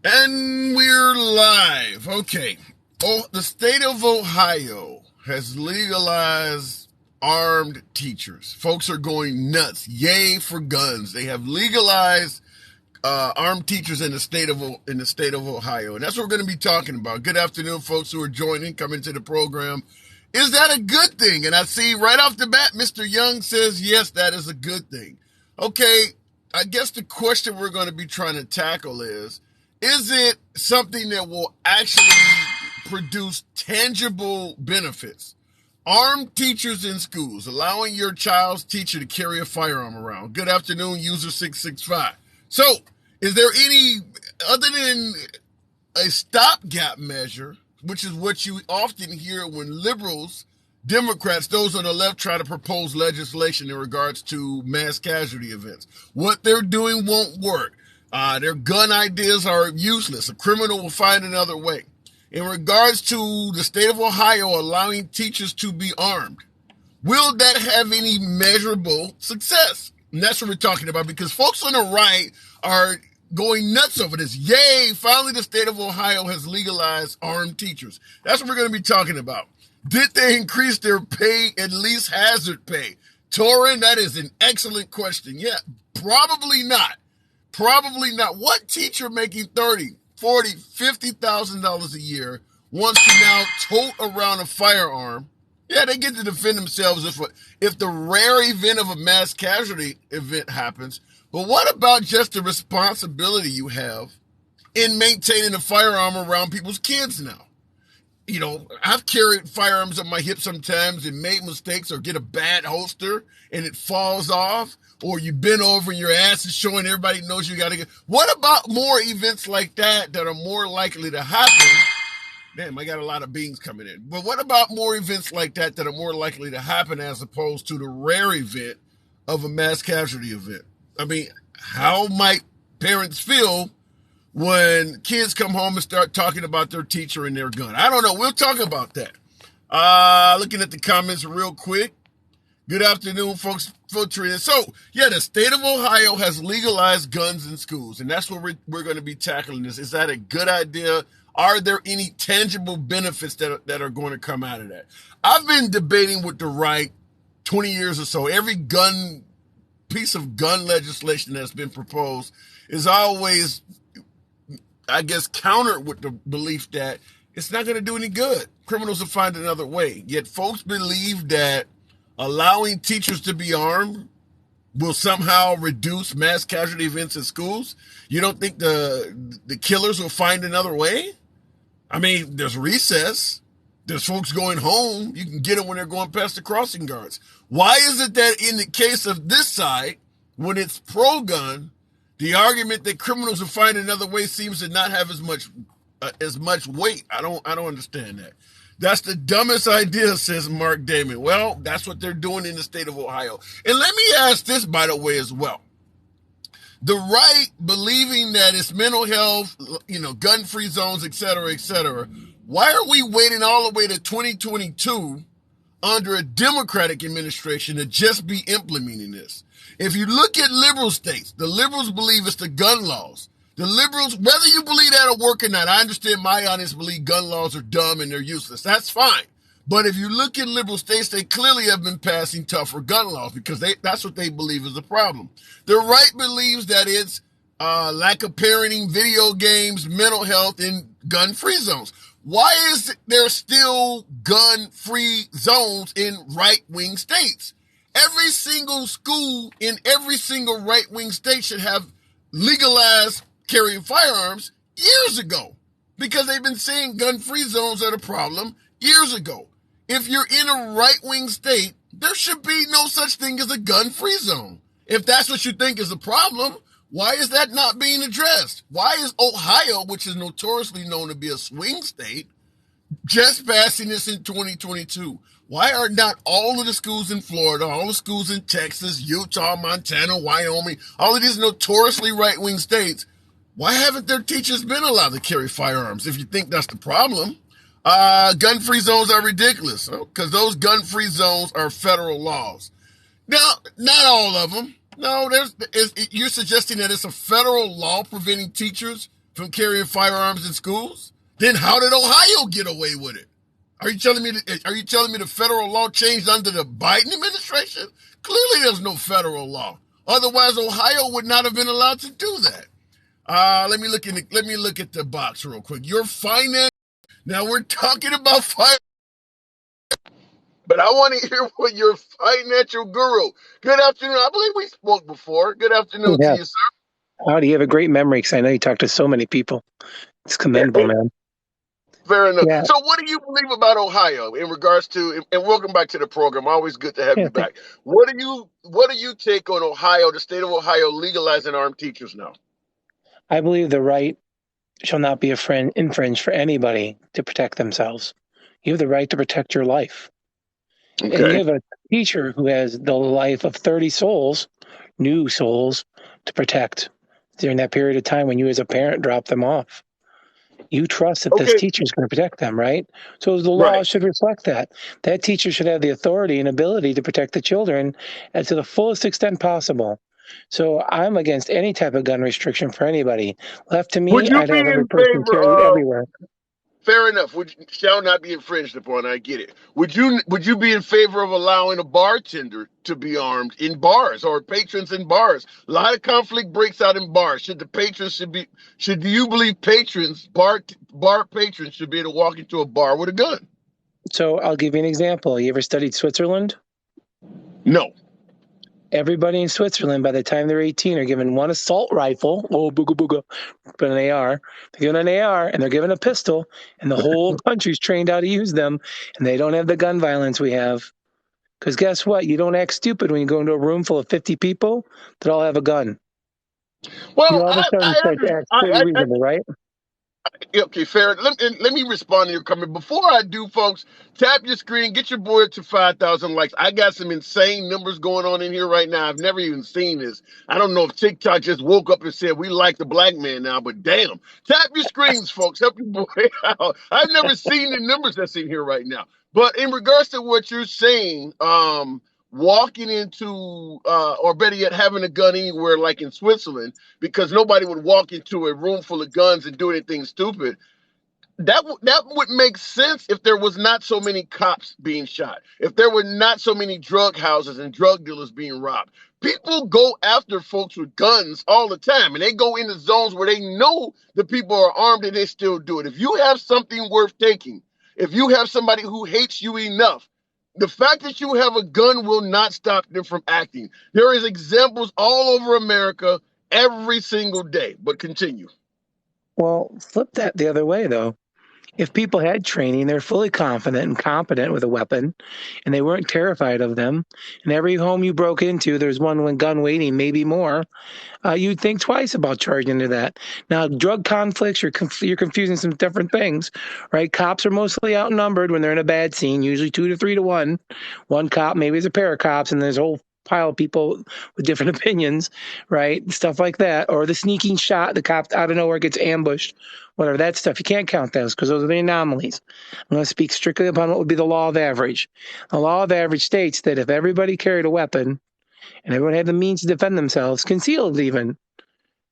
And we're live. Okay. The state of Ohio has legalized armed teachers. Folks are going nuts. Yay for guns. They have legalized armed teachers in the state of Ohio. And that's what we're going to be talking about. Good afternoon, folks who are coming to the program. Is that a good thing? And I see right off the bat, Mr. Young says, yes, that is a good thing. Okay, I guess the question we're going to be trying to tackle is it something that will actually produce tangible benefits? Armed teachers in schools, allowing your child's teacher to carry a firearm around. Good afternoon, user 665. So, is there any, other than a stopgap measure, which is what you often hear when liberals, Democrats, those on the left try to propose legislation in regards to mass casualty events. What they're doing won't work. Their gun ideas are useless. A criminal will find another way. In regards to the state of Ohio allowing teachers to be armed, will that have any measurable success? And that's what we're talking about, because folks on the right are going nuts over this. Yay, finally the state of Ohio has legalized armed teachers. That's what we're going to be talking about. Did they increase their pay, at least hazard pay? Torin, that is an excellent question. Yeah, probably not. Probably not. What teacher making $30,000, $40,000, $50,000 a year wants to now tote around a firearm? Yeah, they get to defend themselves if the rare event of a mass casualty event happens. But what about just the responsibility you have in maintaining a firearm around people's kids now? You know, I've carried firearms on my hip sometimes and made mistakes, or get a bad holster and it falls off, or you bend over and your ass is showing, everybody knows you got to get. What about more events like that are more likely to happen? Damn, I got a lot of beans coming in. But what about more events like that are more likely to happen as opposed to the rare event of a mass casualty event? I mean, how might parents feel when kids come home and start talking about their teacher and their gun? I don't know. We'll talk about that. Looking at the comments real quick. Good afternoon, folks. So, yeah, the state of Ohio has legalized guns in schools, and that's what we're going to be tackling this. Is that a good idea? Are there any tangible benefits that are going to come out of that? I've been debating with the right 20 years or so. Every piece of gun legislation that's been proposed is always, I guess, countered with the belief that it's not going to do any good. Criminals will find another way. Yet folks believe that allowing teachers to be armed will somehow reduce mass casualty events in schools. You don't think the killers will find another way? I mean, there's recess. There's folks going home. You can get them when they're going past the crossing guards. Why is it that in the case of this side, when it's pro-gun, the argument that criminals will find another way seems to not have as much weight? I don't understand that. That's the dumbest idea, says Mark Damon. Well, that's what they're doing in the state of Ohio. And let me ask this, by the way, as well. The right believing that it's mental health, gun-free zones, et cetera, why are we waiting all the way to 2022 under a Democratic administration to just be implementing this? If you look at liberal states, the liberals believe it's the gun laws. The liberals, whether you believe that'll work or not, I understand my audience believe gun laws are dumb and they're useless. That's fine. But if you look at liberal states, they clearly have been passing tougher gun laws because that's what they believe is the problem. The right believes that it's lack of parenting, video games, mental health, and gun-free zones. Why is there still gun-free zones in right-wing states? Every single school in every single right-wing state should have legalized carrying firearms years ago, because they've been saying gun-free zones are the problem years ago. If you're in a right-wing state, there should be no such thing as a gun-free zone. If that's what you think is a problem, why is that not being addressed? Why is Ohio, which is notoriously known to be a swing state, just passing this in 2022? Why are not all of the schools in Florida, all the schools in Texas, Utah, Montana, Wyoming, all of these notoriously right-wing states, why haven't their teachers been allowed to carry firearms? If you think that's the problem, gun-free zones are ridiculous, because those gun-free zones are federal laws. Now, not all of them. No, you're suggesting that it's a federal law preventing teachers from carrying firearms in schools? Then how did Ohio get away with it? Are you telling me the federal law changed under the Biden administration? Clearly there's no federal law. Otherwise, Ohio would not have been allowed to do that. Let me look at the box real quick. Your finance. Now we're talking about finance, but I want to hear what your financial guru. Good afternoon. I believe we spoke before. Good afternoon to Yeah. you, sir. Howdy, you have a great memory because I know you talk to so many people. It's commendable, man. Fair enough. Yeah. So what do you believe about Ohio in regards to, and welcome back to the program. Always good to have Yeah. you back. What do you take on Ohio, the state of Ohio legalizing armed teachers now? I believe the right shall not be infringed for anybody to protect themselves. You have the right to protect your life. And you Okay. have a teacher who has the life of 30 souls, new souls, to protect during that period of time when you as a parent drop them off. You trust that this Okay. teacher is going to protect them, right? So the law Right. should reflect that. That teacher should have the authority and ability to protect the children to the fullest extent possible. So I'm against any type of gun restriction for anybody. Left to Would me, you I'd be have every in person favor carried of? everywhere. Fair enough. Shall not be infringed upon. I get it. Would you be in favor of allowing a bartender to be armed in bars or patrons in bars? A lot of conflict breaks out in bars. Should do you believe bar patrons should be able to walk into a bar with a gun? So I'll give you an example. You ever studied Switzerland? No. Everybody in Switzerland, by the time they're 18, are given one assault rifle. Oh, booga booga. But an AR. They're given an AR and they're given a pistol, and the whole country's trained how to use them, and they don't have the gun violence we have. Because guess what? You don't act stupid when you go into a room full of 50 people that all have a gun. You Well, all of a sudden I start to understand. act pretty reasonable, right? Okay, fair. Let me respond to your comment. Before I do, folks, tap your screen, get your boy to 5,000 likes. I got some insane numbers going on in here right now. I've never even seen this. I don't know if TikTok just woke up and said we like the black man now, but damn. Tap your screens, folks. Help your boy out. I've never seen the numbers that's in here right now. But in regards to what you're saying, walking into or better yet having a gun anywhere like in Switzerland, because nobody would walk into a room full of guns and do anything stupid. That would make sense if there was not so many cops being shot, if there were not so many drug houses and drug dealers being robbed. People go after folks with guns all the time, and they go into zones where they know the people are armed and they still do it. If you have something worth taking, if you have somebody who hates you enough, the fact that you have a gun will not stop them from acting. There is examples all over America every single day, but continue. Well, flip that the other way, though. If people had training, they're fully confident and competent with a weapon, and they weren't terrified of them, and every home you broke into, there's one gun waiting, maybe more, you'd think twice about charging into that. Now, drug conflicts, you're confusing some different things, right? Cops are mostly outnumbered when they're in a bad scene, usually 2 to 3 to 1. One cop, maybe it's a pair of cops, and there's a whole pile of people with different opinions, right? Stuff like that. Or the sneaking shot, the cop out of nowhere gets ambushed, whatever, that stuff. You can't count those because those are the anomalies. I'm going to speak strictly upon what would be the law of average. The law of average states that if everybody carried a weapon, and everyone had the means to defend themselves, concealed even,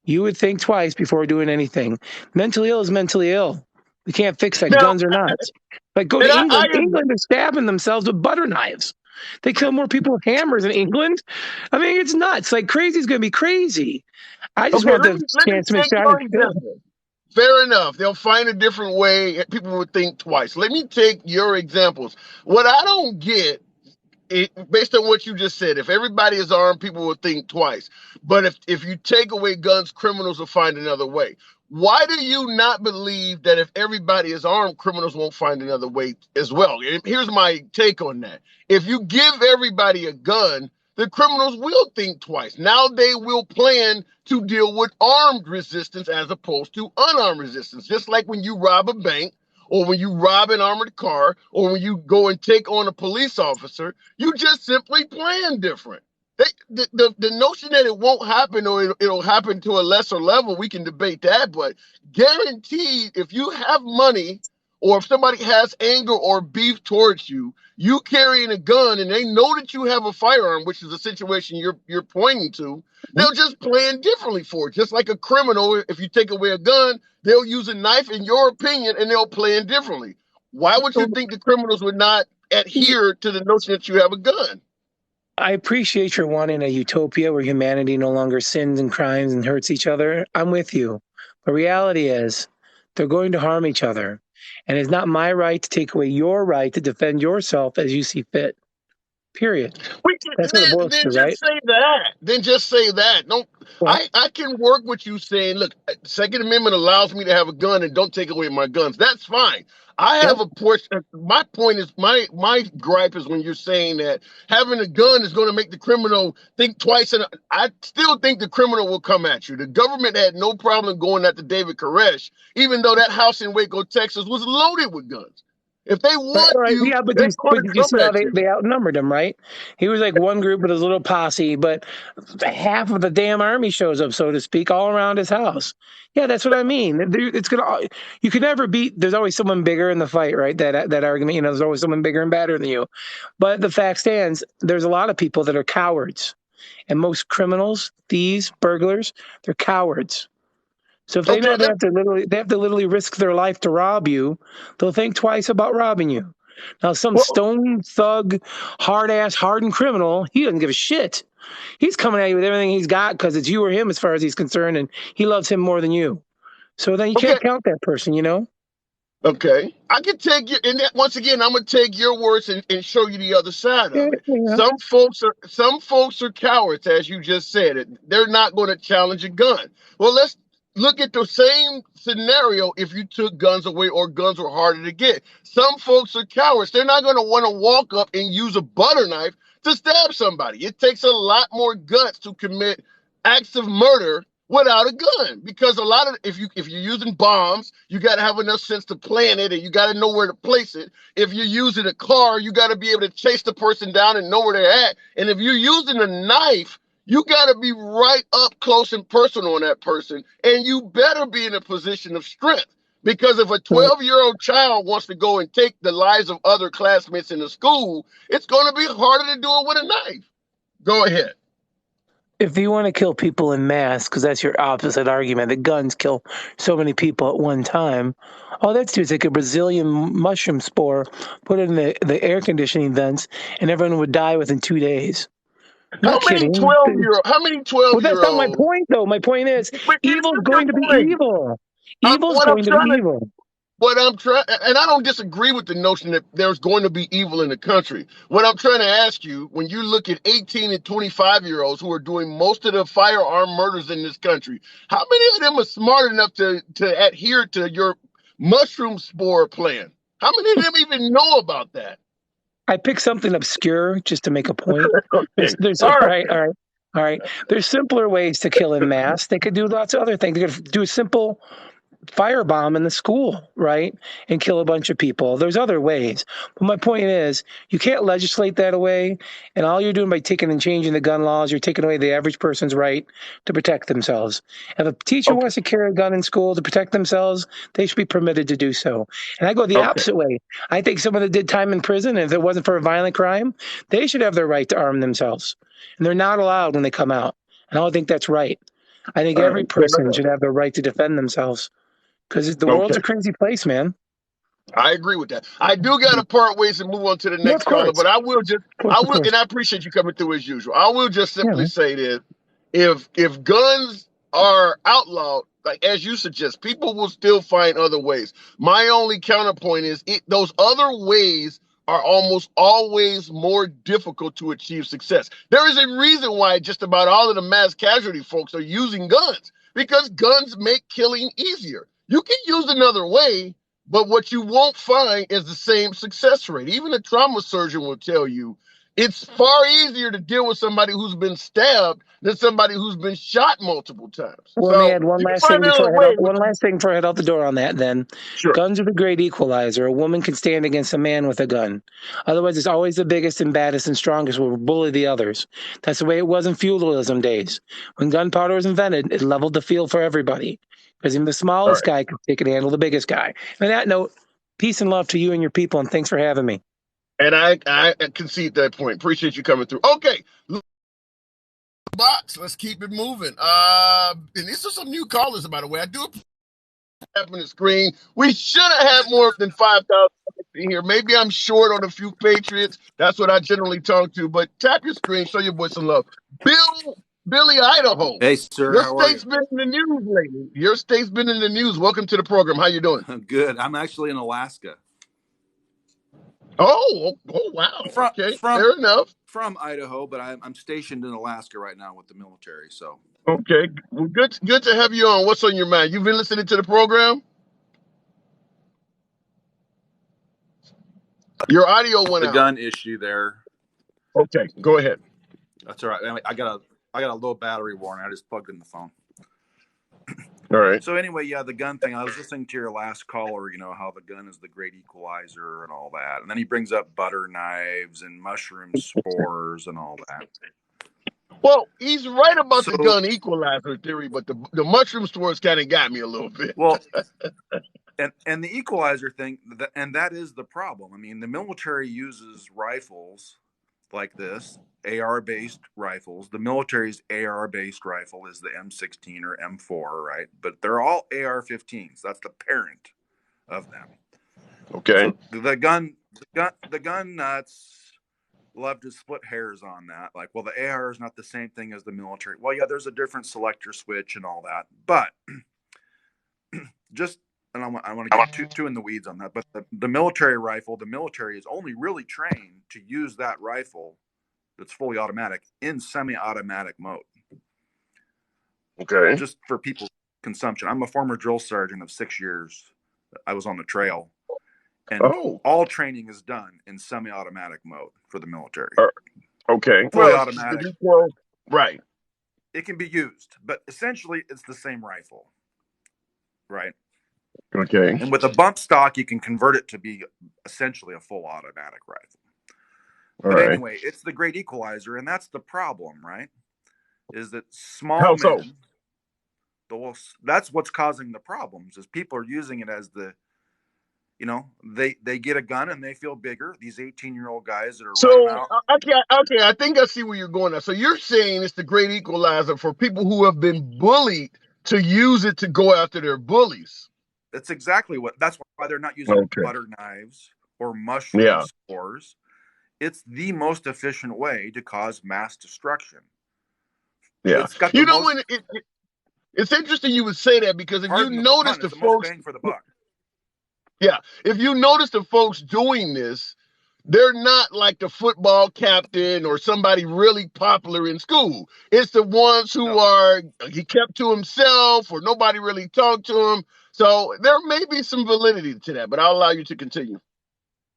you would think twice before doing anything. Mentally ill is mentally ill. We can't fix that, Now, guns or not. Like, go to and England. I England is stabbing themselves with butter knives. They kill more people with hammers in England. I mean, it's nuts. Like, crazy is going to be crazy. I just okay. want Let the me let me chance to make take sure I your didn't kill. example. Fair enough. They'll find a different way. People would think twice. Let me take your examples. What I don't get, based on what you just said, if everybody is armed, people will think twice. But if you take away guns, criminals will find another way. Why do you not believe that if everybody is armed, criminals won't find another way as well? And here's my take on that. If you give everybody a gun, the criminals will think twice. Now they will plan to deal with armed resistance as opposed to unarmed resistance. Just like when you rob a bank, or when you rob an armored car, or when you go and take on a police officer, you just simply plan different. The notion that it won't happen or it'll happen to a lesser level, we can debate that, but guaranteed, if you have money or if somebody has anger or beef towards you, you carrying a gun and they know that you have a firearm, which is a situation you're pointing to, they'll just plan differently for it. Just like a criminal, if you take away a gun, they'll use a knife in your opinion and they'll plan differently. Why would you think the criminals would not adhere to the notion that you have a gun? I appreciate your wanting a utopia where humanity no longer sins and crimes and hurts each other. I'm with you. The reality is they're going to harm each other. And it's not my right to take away your right to defend yourself as you see fit. Period. That's what it boils Then to, just right? say that. Then just say that. Don't Well, I can work with you saying, look, Second Amendment allows me to have a gun and don't take away my guns. That's fine. I yep. have a portion. My point is my gripe is when you're saying that having a gun is going to make the criminal think twice, and I still think the criminal will come at you. The government had no problem going after David Koresh, even though that house in Waco, Texas, was loaded with guns. If they want Right. you, Yeah, they're going but to did you come see how at you. they outnumbered him, right? He was like one group with his little posse, but half of the damn army shows up, so to speak, all around his house. Yeah, that's what I mean. It's gonna. You can never beat. There's always someone bigger in the fight, right? That argument. There's always someone bigger and badder than you. But the fact stands, there's a lot of people that are cowards, and most criminals, thieves, burglars, they're cowards. So if they Okay, know they have to literally risk their life to rob you, they'll think twice about robbing you. Now, some well, stone thug, hard ass, hardened criminal, he doesn't give a shit. He's coming at you with everything he's got because it's you or him as far as he's concerned, and he loves him more than you. So then you okay. can't count that person, you know? Okay, I can take you, and once again, I'm gonna take your words and show you the other side Yeah, of it. yeah. Some folks are cowards, as you just said. It they're not going to challenge a gun. Well, let's look at the same scenario if you took guns away or guns were harder to get. Some folks are cowards. They're not going to want to walk up and use a butter knife to stab somebody. It takes a lot more guts to commit acts of murder without a gun, because a lot of if you're using bombs, you got to have enough sense to plan it and you got to know where to place it. If you're using a car, you got to be able to chase the person down and know where they're at. And if you're using a knife, you got to be right up close and personal on that person, and you better be in a position of strength, because if a Well, 12-year-old child wants to go and take the lives of other classmates in the school, it's going to be harder to do it with a knife. Go ahead. if you want to kill people in mass, because that's your opposite argument, that guns kill so many people at one time, all that's do is take a Brazilian mushroom spore, put it in the air conditioning vents, and everyone would die within 2 days. How Not many kidding. 12 year How many 12 Well, that's year not my olds? point, though. My point is, But this evil's is your going to be point. evil. I'm, Evil's what I'm going to be trying to evil. what I'm trying, and I don't disagree with the notion that there's going to be evil in the country. What I'm trying to ask you, when you look at 18 and 25-year-olds who are doing most of the firearm murders in this country, how many of them are smart enough to adhere to your mushroom spore plan? How many of them even know about that? I picked something obscure just to make a point. Okay. There's All all right. right, all right, all right. There's simpler ways to kill in mass. They could do lots of other things. They could do a simple firebomb in the school, right? And kill a bunch of people. There's other ways. But my point is, you can't legislate that away. And all you're doing by taking and changing the gun laws, you're taking away the average person's right to protect themselves. If a teacher Okay. wants to carry a gun in school to protect themselves, they should be permitted to do so. And I go the Okay. opposite way. I think someone that did time in prison, if it wasn't for a violent crime, they should have their right to arm themselves. And they're not allowed when they come out. And I don't think that's right. I think All every right. Fair person enough. should have the right to defend themselves. Because the world's Okay. a crazy place, man. I agree with that. I do got to part ways and move on to the Yeah, of next caller, course. but I will just, Of course, of and course. I appreciate you coming through as usual. I will just Yeah, simply man. say this: if guns are outlawed, like as you suggest, people will still find other ways. My only counterpoint is those other ways are almost always more difficult to achieve success. There is a reason why just about all of the mass casualty folks are using guns, because guns make killing easier. You can use another way, but what you won't find is the same success rate. Even a trauma surgeon will tell you it's far easier to deal with somebody who's been stabbed than somebody who's been shot multiple times. Well, let me So add one you can last thing find before another I head way, out. but One last thing before I head out the door on that. Then, sure. guns are the great equalizer. A woman can stand against a man with a gun. Otherwise, it's always the biggest and baddest and strongest will bully the others. That's the way it was in feudalism days. When gunpowder was invented, it leveled the field for everybody. Because even the All smallest right. guy could take and handle the biggest guy. On that note, Peace and love to you and your people, and thanks for having me. And I concede that point. Appreciate you coming through. Okay, box. Let's keep it moving. And these are some new callers, by the way. I do tapping the screen. We should have had more than 5,000 in here. Maybe I'm short on a few Patriots. That's what I generally talk to. But tap your screen, show your boy some love. Billy, Idaho. Hey, sir. Your How are you? state's been in the news lately. Your state's been in the news. Welcome to the program. How you doing? Good. I'm actually in Alaska. Oh wow. Okay, fair enough. From Idaho, but I'm stationed in Alaska right now with the military. So Okay, well, good to have you on. What's on your mind? You've been listening to the program. Your audio went the out. gun issue there. Okay, go ahead. That's all right. I got a low battery warning. I just plugged in the phone. All right. So anyway, yeah, the gun thing. I was listening to your last caller. You know how the gun is the great equalizer and all that, and then he brings up butter knives and mushroom spores and all that. Well, he's right about the gun equalizer theory, but the mushroom spores kind of got me a little bit. Well, and the equalizer thing, and that is the problem. I mean, the military uses rifles like this, AR-based rifles. The military's AR-based rifle is the M16 or M4, right? But they're all AR-15s. That's the parent of them. Okay. So the gun nuts love to split hairs on that. Like, well, the AR is not the same thing as the military. Well, yeah, there's a different selector switch and all that, but just. And I want to get too in the weeds on that, but the military rifle, the military is only really trained to use that rifle that's fully automatic in semi-automatic mode. Okay. Just for people's consumption. I'm a former drill sergeant of 6 years. I was on the trail. And all training is done in semi-automatic mode for the military. Okay. Fully automatic. Right. It can be used, but essentially it's the same rifle. Right? Okay. And with a bump stock, you can convert it to be essentially a full automatic rifle. But anyway, it's the great equalizer, and that's the problem, right? Is that small men, that's what's causing the problems, is people are using it as the, they get a gun and they feel bigger. These 18-year-old guys that are running out. Okay, I think I see where you're going now. So you're saying it's the great equalizer for people who have been bullied to use it to go after their bullies. That's exactly that's why they're not using butter knives or mushroom spores. It's the most efficient way to cause mass destruction. Yeah. It's interesting you would say that, because if you notice the folks, bang for the buck. Yeah. If you notice the folks doing this, they're not like the football captain or somebody really popular in school. It's the ones who he kept to himself, or nobody really talked to him. So there may be some validity to that, but I'll allow you to continue.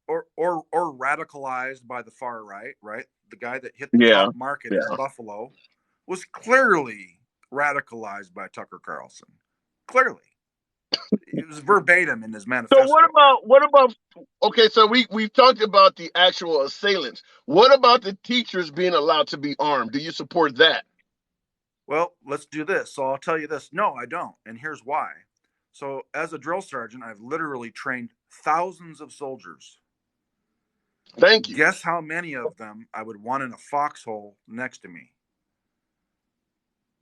Or radicalized by the far right, right? The guy that hit the top market in Buffalo was clearly radicalized by Tucker Carlson. Clearly. It was verbatim in his manifesto. So what about okay, so we've talked about the actual assailants. What about the teachers being allowed to be armed? Do you support that? Well, let's do this. So I'll tell you this. No, I don't. And here's why. So as a drill sergeant, I've literally trained thousands of soldiers. Thank you. Guess how many of them I would want in a foxhole next to me?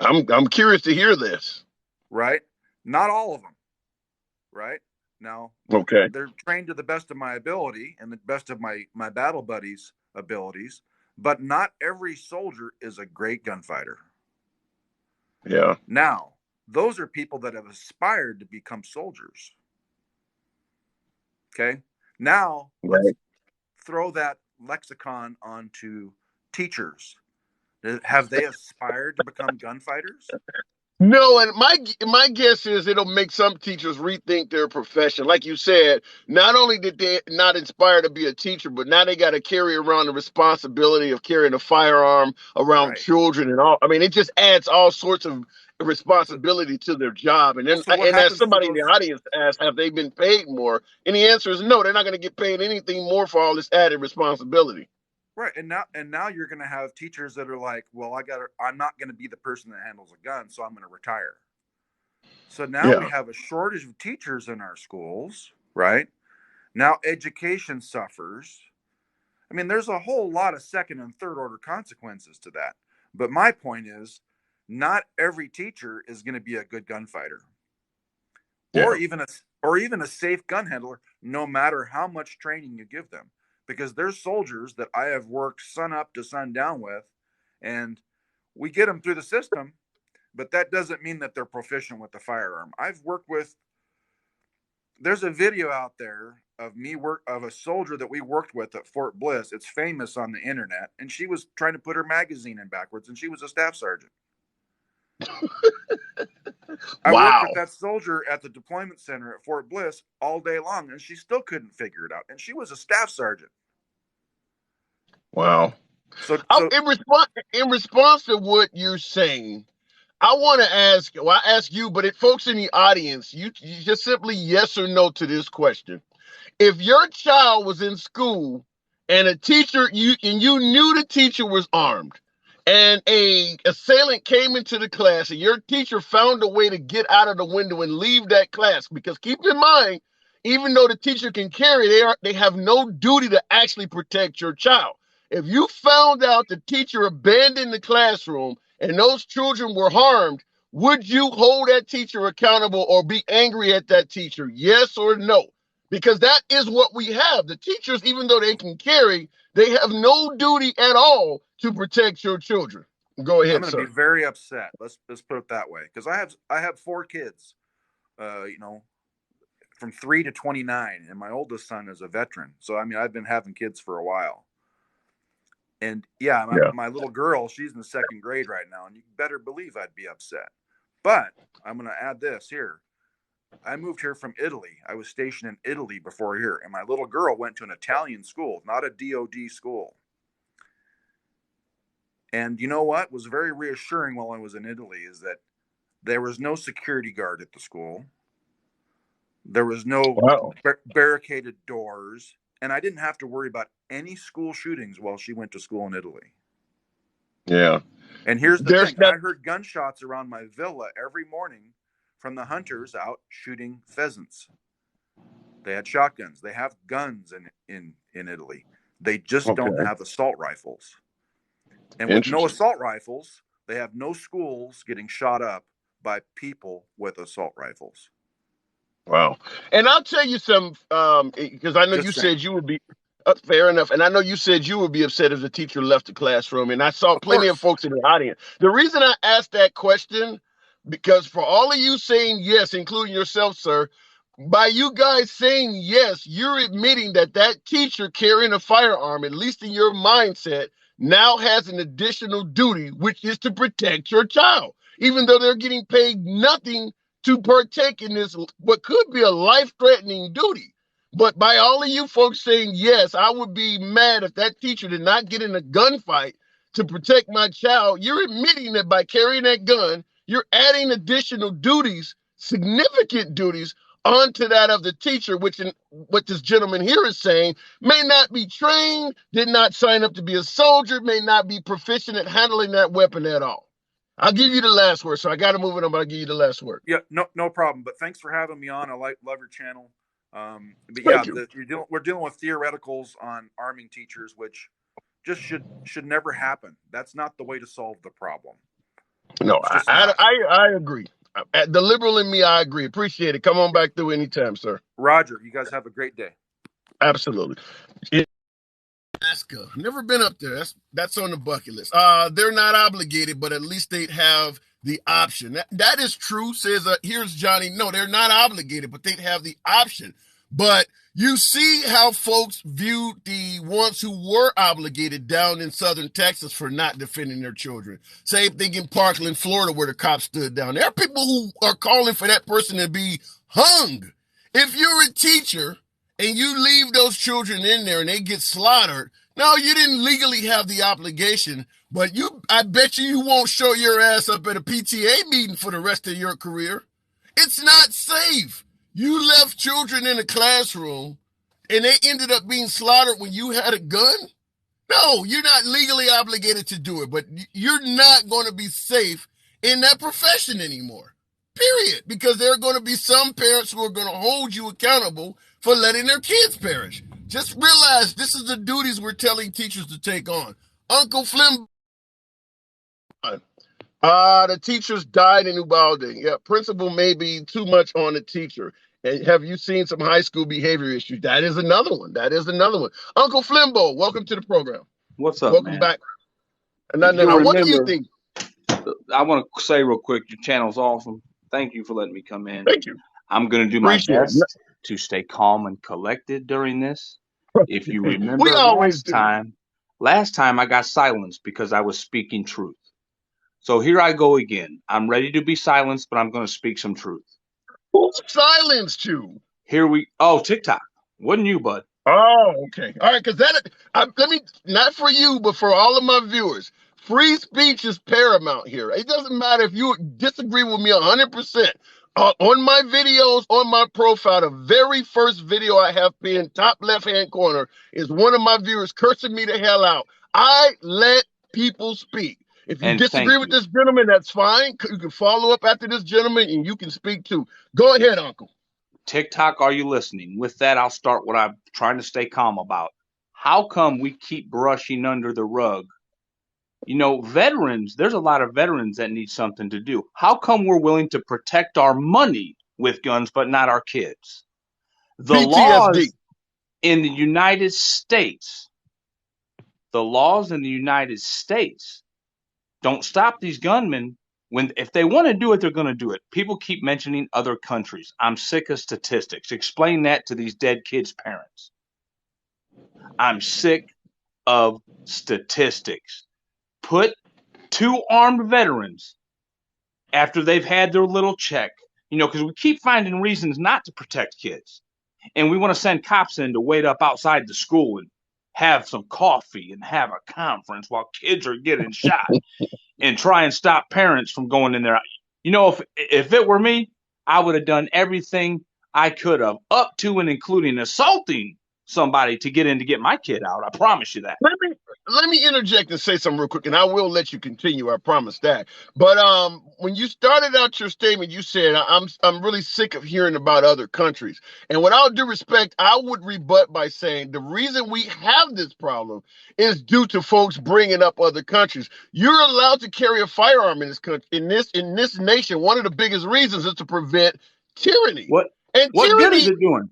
I'm curious to hear this. Right? Not all of them. Right? Now, they're trained to the best of my ability and the best of my battle buddies' abilities, but not every soldier is a great gunfighter. Yeah. Now, those are people that have aspired to become soldiers. Okay? Now, let's throw that lexicon onto teachers. Have they aspired to become gunfighters? No, and my guess is it'll make some teachers rethink their profession. Like you said, not only did they not inspire to be a teacher, but now they got to carry around the responsibility of carrying a firearm around children and all. I mean, it just adds all sorts of responsibility to their job. And then, and as somebody in the audience asked, have they been paid more? And the answer is no. They're not going to get paid anything more for all this added responsibility. Right. And now you're going to have teachers that are like, well, I'm not going to be the person that handles a gun, so I'm going to retire. So now we have a shortage of teachers in our schools, right? Now education suffers. I mean, there's a whole lot of second and third order consequences to that. But my point is, not every teacher is going to be a good gunfighter, or even a safe gun handler, no matter how much training you give them. Because there's soldiers that I have worked sun up to sun down with, and we get them through the system, but that doesn't mean that they're proficient with the firearm. I've worked with. There's a video out there of a soldier that we worked with at Fort Bliss. It's famous on the internet, and she was trying to put her magazine in backwards, and she was a staff sergeant. I worked with that soldier at the deployment center at Fort Bliss all day long, and she still couldn't figure it out, and she was a staff sergeant. Wow. So in response to what you're saying, I want to ask, well, I ask you, but folks in the audience, you just simply yes or no to this question. If your child was in school and a teacher, you knew the teacher was armed, and a assailant came into the class, and your teacher found a way to get out of the window and leave that class, because keep in mind, even though the teacher can carry, they have no duty to actually protect your child. If you found out the teacher abandoned the classroom and those children were harmed, would you hold that teacher accountable or be angry at that teacher? Yes or no? Because that is what we have. The teachers, even though they can carry, they have no duty at all to protect your children. Go ahead, I'm going to be very upset. Let's put it that way, because I have 4 kids, from 3 to 29, and my oldest son is a veteran. So I mean, I've been having kids for a while. And my little girl, she's in the 2nd grade right now, and you better believe I'd be upset. But I'm going to add this here. I moved here from Italy. I was stationed in Italy before here, and my little girl went to an Italian school, not a DOD school. And you know what was very reassuring while I was in Italy is that there was no security guard at the school. There was no barricaded doors, and I didn't have to worry about any school shootings while she went to school in Italy. Yeah. And here's the thing. I heard gunshots around my villa every morning from the hunters out shooting pheasants. They had shotguns. They have guns in Italy. They just don't have assault rifles. And with no assault rifles, they have no schools getting shot up by people with assault rifles. Wow. And I'll tell you something, because I know you said you would be fair enough. And I know you said you would be upset if the teacher left the classroom. And I saw plenty of folks in the audience. The reason I asked that question, because for all of you saying yes, including yourself, sir, by you guys saying yes, you're admitting that teacher carrying a firearm, at least in your mindset, now has an additional duty, which is to protect your child, even though they're getting paid nothing to partake in this, what could be a life-threatening duty. But by all of you folks saying yes, I would be mad if that teacher did not get in a gunfight to protect my child. You're admitting that by carrying that gun, you're adding additional duties, significant duties, onto that of the teacher, which in what this gentleman here is saying may not be trained, did not sign up to be a soldier, may not be proficient at handling that weapon at all. I'll give you the last word, so I got to move it on, but I'll give you the last word. Yeah, no problem. But thanks for having me on. I love your channel. We're dealing with theoreticals on arming teachers, which just should never happen. That's not the way to solve the problem. No, I agree. The liberal in me, I agree. Appreciate it. Come on back through anytime, sir. Roger. You guys have a great day. Absolutely. Alaska. Never been up there. That's on the bucket list. They're not obligated, but at least they have the option. That is true, says here's Johnny. No, they're not obligated, but they'd have the option. But you see how folks viewed the ones who were obligated down in southern Texas for not defending their children. Same thing in Parkland, Florida, where the cops stood down. There are people who are calling for that person to be hung. If you're a teacher and you leave those children in there and they get slaughtered, no, you didn't legally have the obligation, but I bet you won't show your ass up at a PTA meeting for the rest of your career. It's not safe. You left children in a classroom and they ended up being slaughtered when you had a gun? No, you're not legally obligated to do it, but you're not going to be safe in that profession anymore. Period. Because there are going to be some parents who are going to hold you accountable for letting their kids perish. Just realize this is the duties we're telling teachers to take on. Uncle Flim. The teachers died in Uvalde. Yeah, principal may be too much on the teacher. And have you seen some high school behavior issues? That is another one. Uncle Flimbo, welcome to the program. What's up, welcome man? back. Now, what do you think? I want to say real quick, your channel's awesome. Thank you for letting me come in. Thank you. I'm going to do my best to stay calm and collected during this. If you remember last time I got silenced because I was speaking truth. So here I go again. I'm ready to be silenced, but I'm going to speak some truth. Who silenced you? TikTok. Wasn't you, bud? Oh, okay. All right, because not for you, but for all of my viewers, free speech is paramount here. It doesn't matter if you disagree with me 100%. On my videos, on my profile, the very first video I have pinned, top left-hand corner, is one of my viewers cursing me the hell out. I let people speak. If you disagree with this gentleman, that's fine. You can follow up after this gentleman, and you can speak too. Go ahead, Uncle. TikTok, are you listening? With that, I'll start what I'm trying to stay calm about. How come we keep brushing under the rug? You know, veterans, there's a lot of veterans that need something to do. How come we're willing to protect our money with guns, but not our kids? The PTSD. laws in the United States don't stop these gunmen. If they want to do it, they're going to do it. People keep mentioning other countries. I'm sick of statistics. Explain that to these dead kids' parents. I'm sick of statistics. Put 2 armed veterans after they've had their little check, because we keep finding reasons not to protect kids. And we want to send cops in to wait up outside the school and have some coffee and have a conference while kids are getting shot and try and stop parents from going in there. If it were me, I would have done everything I could have, up to and including assaulting somebody to get in to get my kid out. I promise you that. Let me interject and say something real quick, and I will let you continue. I promise that. But when you started out your statement, you said, I'm really sick of hearing about other countries. And with all due respect, I would rebut by saying the reason we have this problem is due to folks bringing up other countries. You're allowed to carry a firearm in this country, in this nation. One of the biggest reasons is to prevent tyranny. What good is it doing?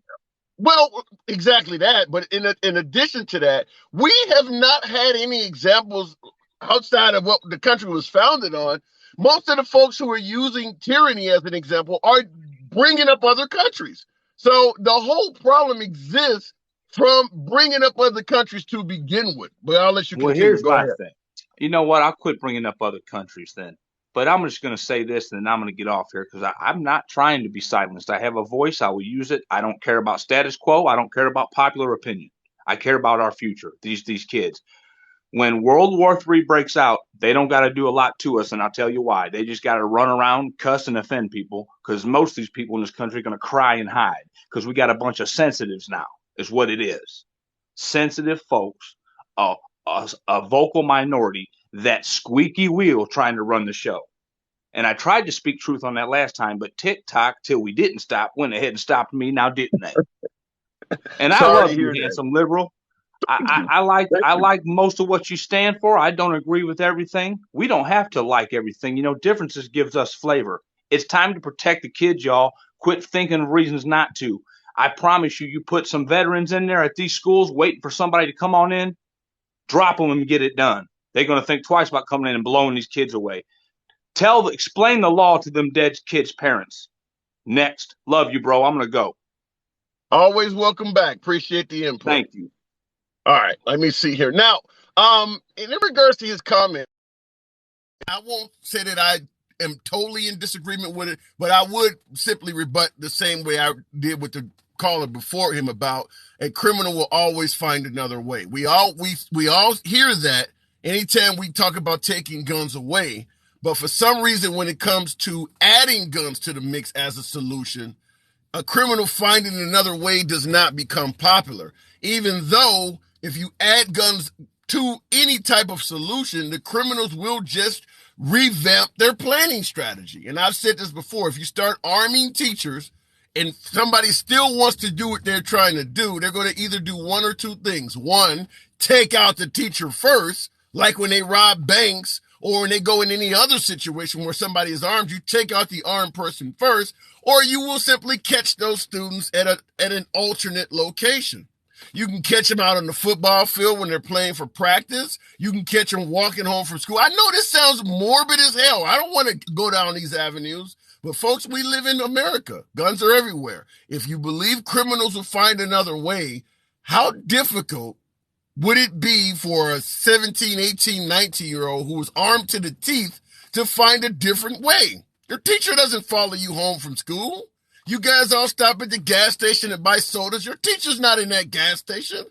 Well, exactly that. But in addition to that, we have not had any examples outside of what the country was founded on. Most of the folks who are using tyranny as an example are bringing up other countries. So the whole problem exists from bringing up other countries to begin with. But I'll let you continue. Well, here's my thing. You know what? I'll quit bringing up other countries then. But I'm just going to say this, and then I'm going to get off here because I'm not trying to be silenced. I have a voice. I will use it. I don't care about status quo. I don't care about popular opinion. I care about our future, these kids. When World War III breaks out, they don't got to do a lot to us, and I'll tell you why. They just got to run around, cuss, and offend people because most of these people in this country are going to cry and hide because we got a bunch of sensitives now is what it is. Sensitive folks, a vocal minority, that squeaky wheel trying to run the show. And I tried to speak truth on that last time, but TikTok, till we didn't stop, went ahead and stopped me. Now didn't they? And I love you, handsome liberal. I like most of what you stand for. I don't agree with everything. We don't have to like everything. Differences gives us flavor. It's time to protect the kids, y'all. Quit thinking of reasons not to. I promise you, you put some veterans in there at these schools waiting for somebody to come on in, drop them and get it done. They're going to think twice about coming in and blowing these kids away. Explain the law to them dead kids' parents. Next. Love you, bro. I'm going to go. Always welcome back. Appreciate the input. Thank you. All right. Let me see here. Now, in regards to his comment, I won't say that I am totally in disagreement with it, but I would simply rebut the same way I did with the caller before him about a criminal will always find another way. We all hear that anytime we talk about taking guns away, but for some reason, when it comes to adding guns to the mix as a solution, a criminal finding another way does not become popular. Even though if you add guns to any type of solution, the criminals will just revamp their planning strategy. And I've said this before, if you start arming teachers and somebody still wants to do what they're trying to do, they're going to either do one or two things. One, take out the teacher first, like when they rob banks or when they go in any other situation where somebody is armed, you take out the armed person first, or you will simply catch those students at an alternate location. You can catch them out on the football field when they're playing for practice. You can catch them walking home from school. I know this sounds morbid as hell. I don't want to go down these avenues. But folks, we live in America. Guns are everywhere. If you believe criminals will find another way, how difficult would it be for a 17, 18, 19-year-old who is armed to the teeth to find a different way? Your teacher doesn't follow you home from school. You guys all stop at the gas station and buy sodas. Your teacher's not in that gas station.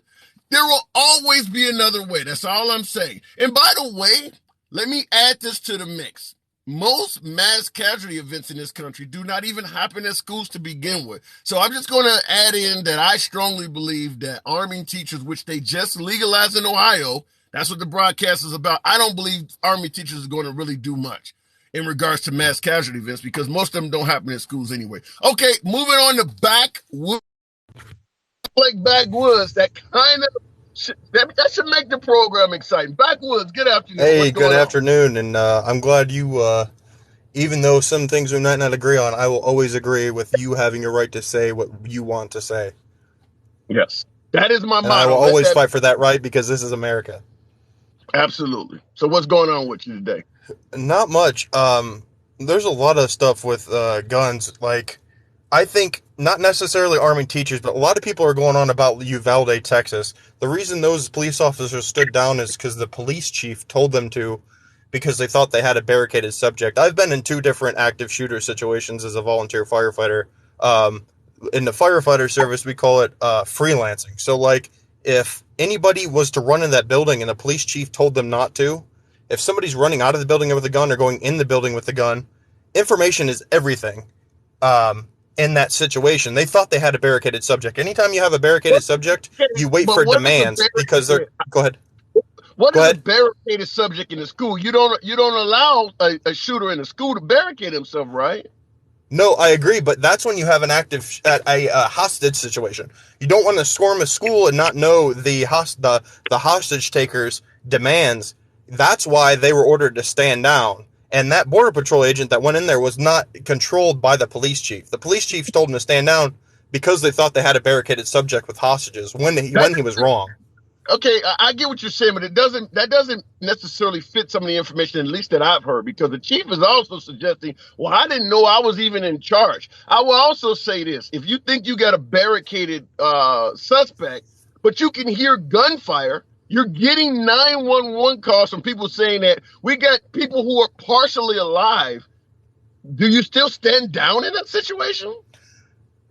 There will always be another way. That's all I'm saying. And by the way, let me add this to the mix. Most mass casualty events in this country do not even happen at schools to begin with. So I'm just going to add in that I strongly believe that arming teachers, which they just legalized in Ohio, that's what the broadcast is about. I don't believe army teachers is going to really do much in regards to mass casualty events because most of them don't happen in schools anyway. Okay, moving on to backwoods. Like backwoods, that kind of that should make the program exciting. Backwoods, good afternoon. Hey, good afternoon, and I'm glad you, even though some things we might not agree on, I will always agree with you having a right to say what you want to say. Yes, that is my motto. I will always fight for that right because this is America. Absolutely. So what's going on with you today? Not much. There's a lot of stuff with guns. Like, I think not necessarily arming teachers, but a lot of people are going on about Uvalde, Texas. The reason those police officers stood down is because the police chief told them to, because they thought they had a barricaded subject. I've been in 2 different active shooter situations as a volunteer firefighter. In the firefighter service, we call it freelancing. So, like, if anybody was to run in that building and the police chief told them not to, if somebody's running out of the building with a gun or going in the building with a gun, information is everything. In that situation, they thought they had a barricaded subject. Anytime you have a barricaded subject, you wait for demands because they're. Go ahead. What is a barricaded subject in the school? You don't allow a shooter in the school to barricade himself, right? No, I agree, but that's when you have a hostage situation. You don't want to storm a school and not know the hostage takers' demands. That's why they were ordered to stand down. And that Border Patrol agent that went in there was not controlled by the police chief. The police chief told him to stand down because they thought they had a barricaded subject with hostages when he was wrong. Okay, I get what you're saying, but that doesn't necessarily fit some of the information, at least that I've heard, because the chief is also suggesting, well, I didn't know I was even in charge. I will also say this. If you think you got a barricaded suspect, but you can hear gunfire, you're getting 911 calls from people saying that we got people who are partially alive. Do you still stand down in that situation?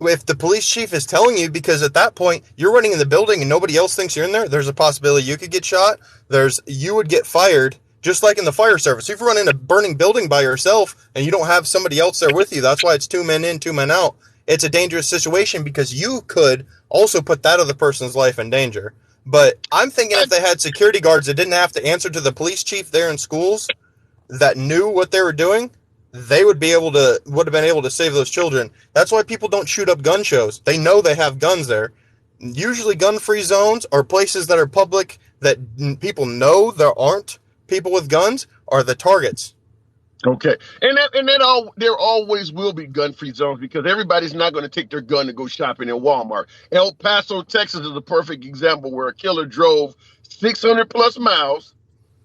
If the police chief is telling you, because at that point you're running in the building and nobody else thinks you're in there, there's a possibility you could get shot. You would get fired, just like in the fire service. If you run in a burning building by yourself and you don't have somebody else there with you, that's why it's 2 men in, 2 men out. It's a dangerous situation because you could also put that other person's life in danger. But I'm thinking if they had security guards that didn't have to answer to the police chief there in schools that knew what they were doing, they would have been able to save those children. That's why people don't shoot up gun shows. They know they have guns there. Usually gun-free zones or places that are public that people know there aren't people with guns are the targets. Okay. And there always will be gun-free zones because everybody's not going to take their gun to go shopping in Walmart. El Paso, Texas is a perfect example where a killer drove 600 plus miles,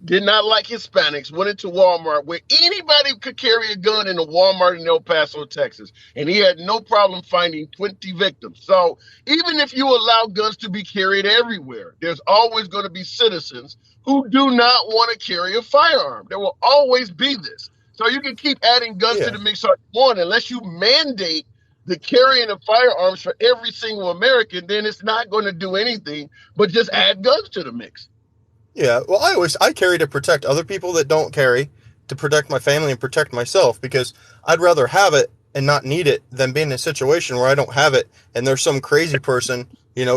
did not like Hispanics, went into Walmart where anybody could carry a gun in a Walmart in El Paso, Texas. And he had no problem finding 20 victims. So even if you allow guns to be carried everywhere, there's always going to be citizens who do not want to carry a firearm. There will always be this. So you can keep adding guns to the mix all you want. Unless you mandate the carrying of firearms for every single American, then it's not going to do anything but just add guns to the mix. Yeah, well, I carry to protect other people that don't carry, to protect my family and protect myself, because I'd rather have it and not need it than be in a situation where I don't have it and there's some crazy person,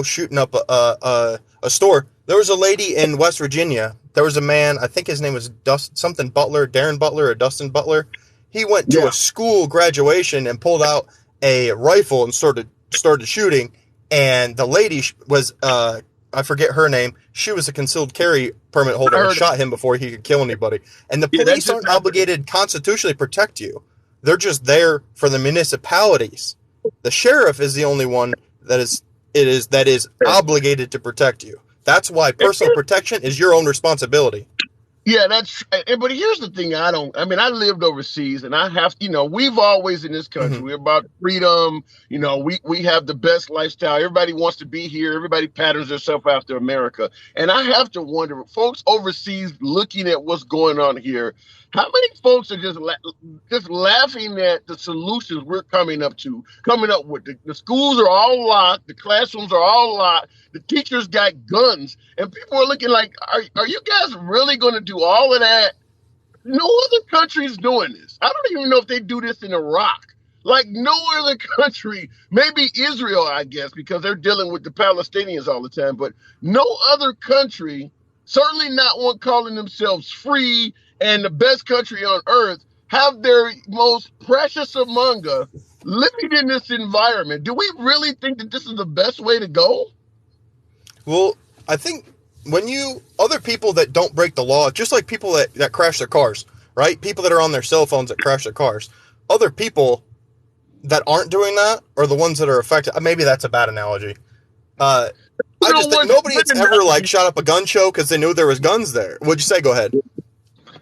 shooting up a store. There was a lady in West Virginia. There was a man, I think his name was Darren Butler or Dustin Butler. He went to a school graduation and pulled out a rifle and started shooting, and the lady was I forget her name. She was a concealed carry permit holder and shot him before he could kill anybody. And the police aren't obligated constitutionally to protect you. They're just there for the municipalities. The sheriff is the only one that is obligated to protect you. That's why personal protection is your own responsibility. Yeah, but here's the thing. I lived overseas, and we've always in this country, we're about freedom. We have the best lifestyle. Everybody wants to be here. Everybody patterns themselves after America. And I have to wonder, folks overseas looking at what's going on here, how many folks are just laughing at the solutions we're coming up with? The schools are all locked. The classrooms are all locked. The teachers got guns. And people are looking like, are you guys really going to do all of that? No other country's doing this. I don't even know if they do this in Iraq. Like no other country, maybe Israel, I guess, because they're dealing with the Palestinians all the time. But no other country, certainly not one calling themselves free and the best country on earth, have their most precious among us living in this environment. Do we really think that this is the best way to go? Well, I think when other people that don't break the law, just like people that crash their cars, right? People that are on their cell phones that crash their cars, other people that aren't doing that are the ones that are affected. Maybe that's a bad analogy. I just think nobody has ever shot up a gun show because they knew there was guns there. What'd you say? Go ahead.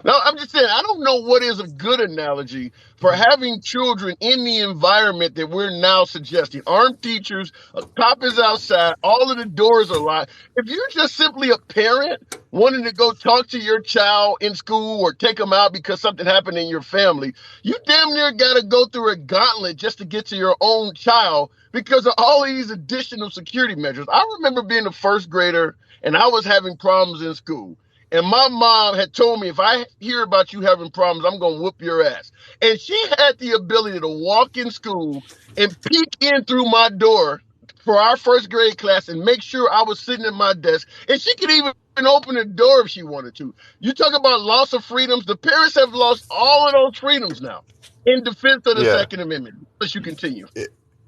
No, I'm just saying, I don't know what is a good analogy for having children in the environment that we're now suggesting. Armed teachers, a cop is outside, all of the doors are locked. If you're just simply a parent wanting to go talk to your child in school or take them out because something happened in your family, you damn near got to go through a gauntlet just to get to your own child because of all of these additional security measures. I remember being a first grader and I was having problems in school. And my mom had told me, if I hear about you having problems, I'm going to whoop your ass. And she had the ability to walk in school and peek in through my door for our first grade class and make sure I was sitting at my desk. And she could even open the door if she wanted to. You talk about loss of freedoms. The parents have lost all of those freedoms now in defense of the Second Amendment. Let you continue.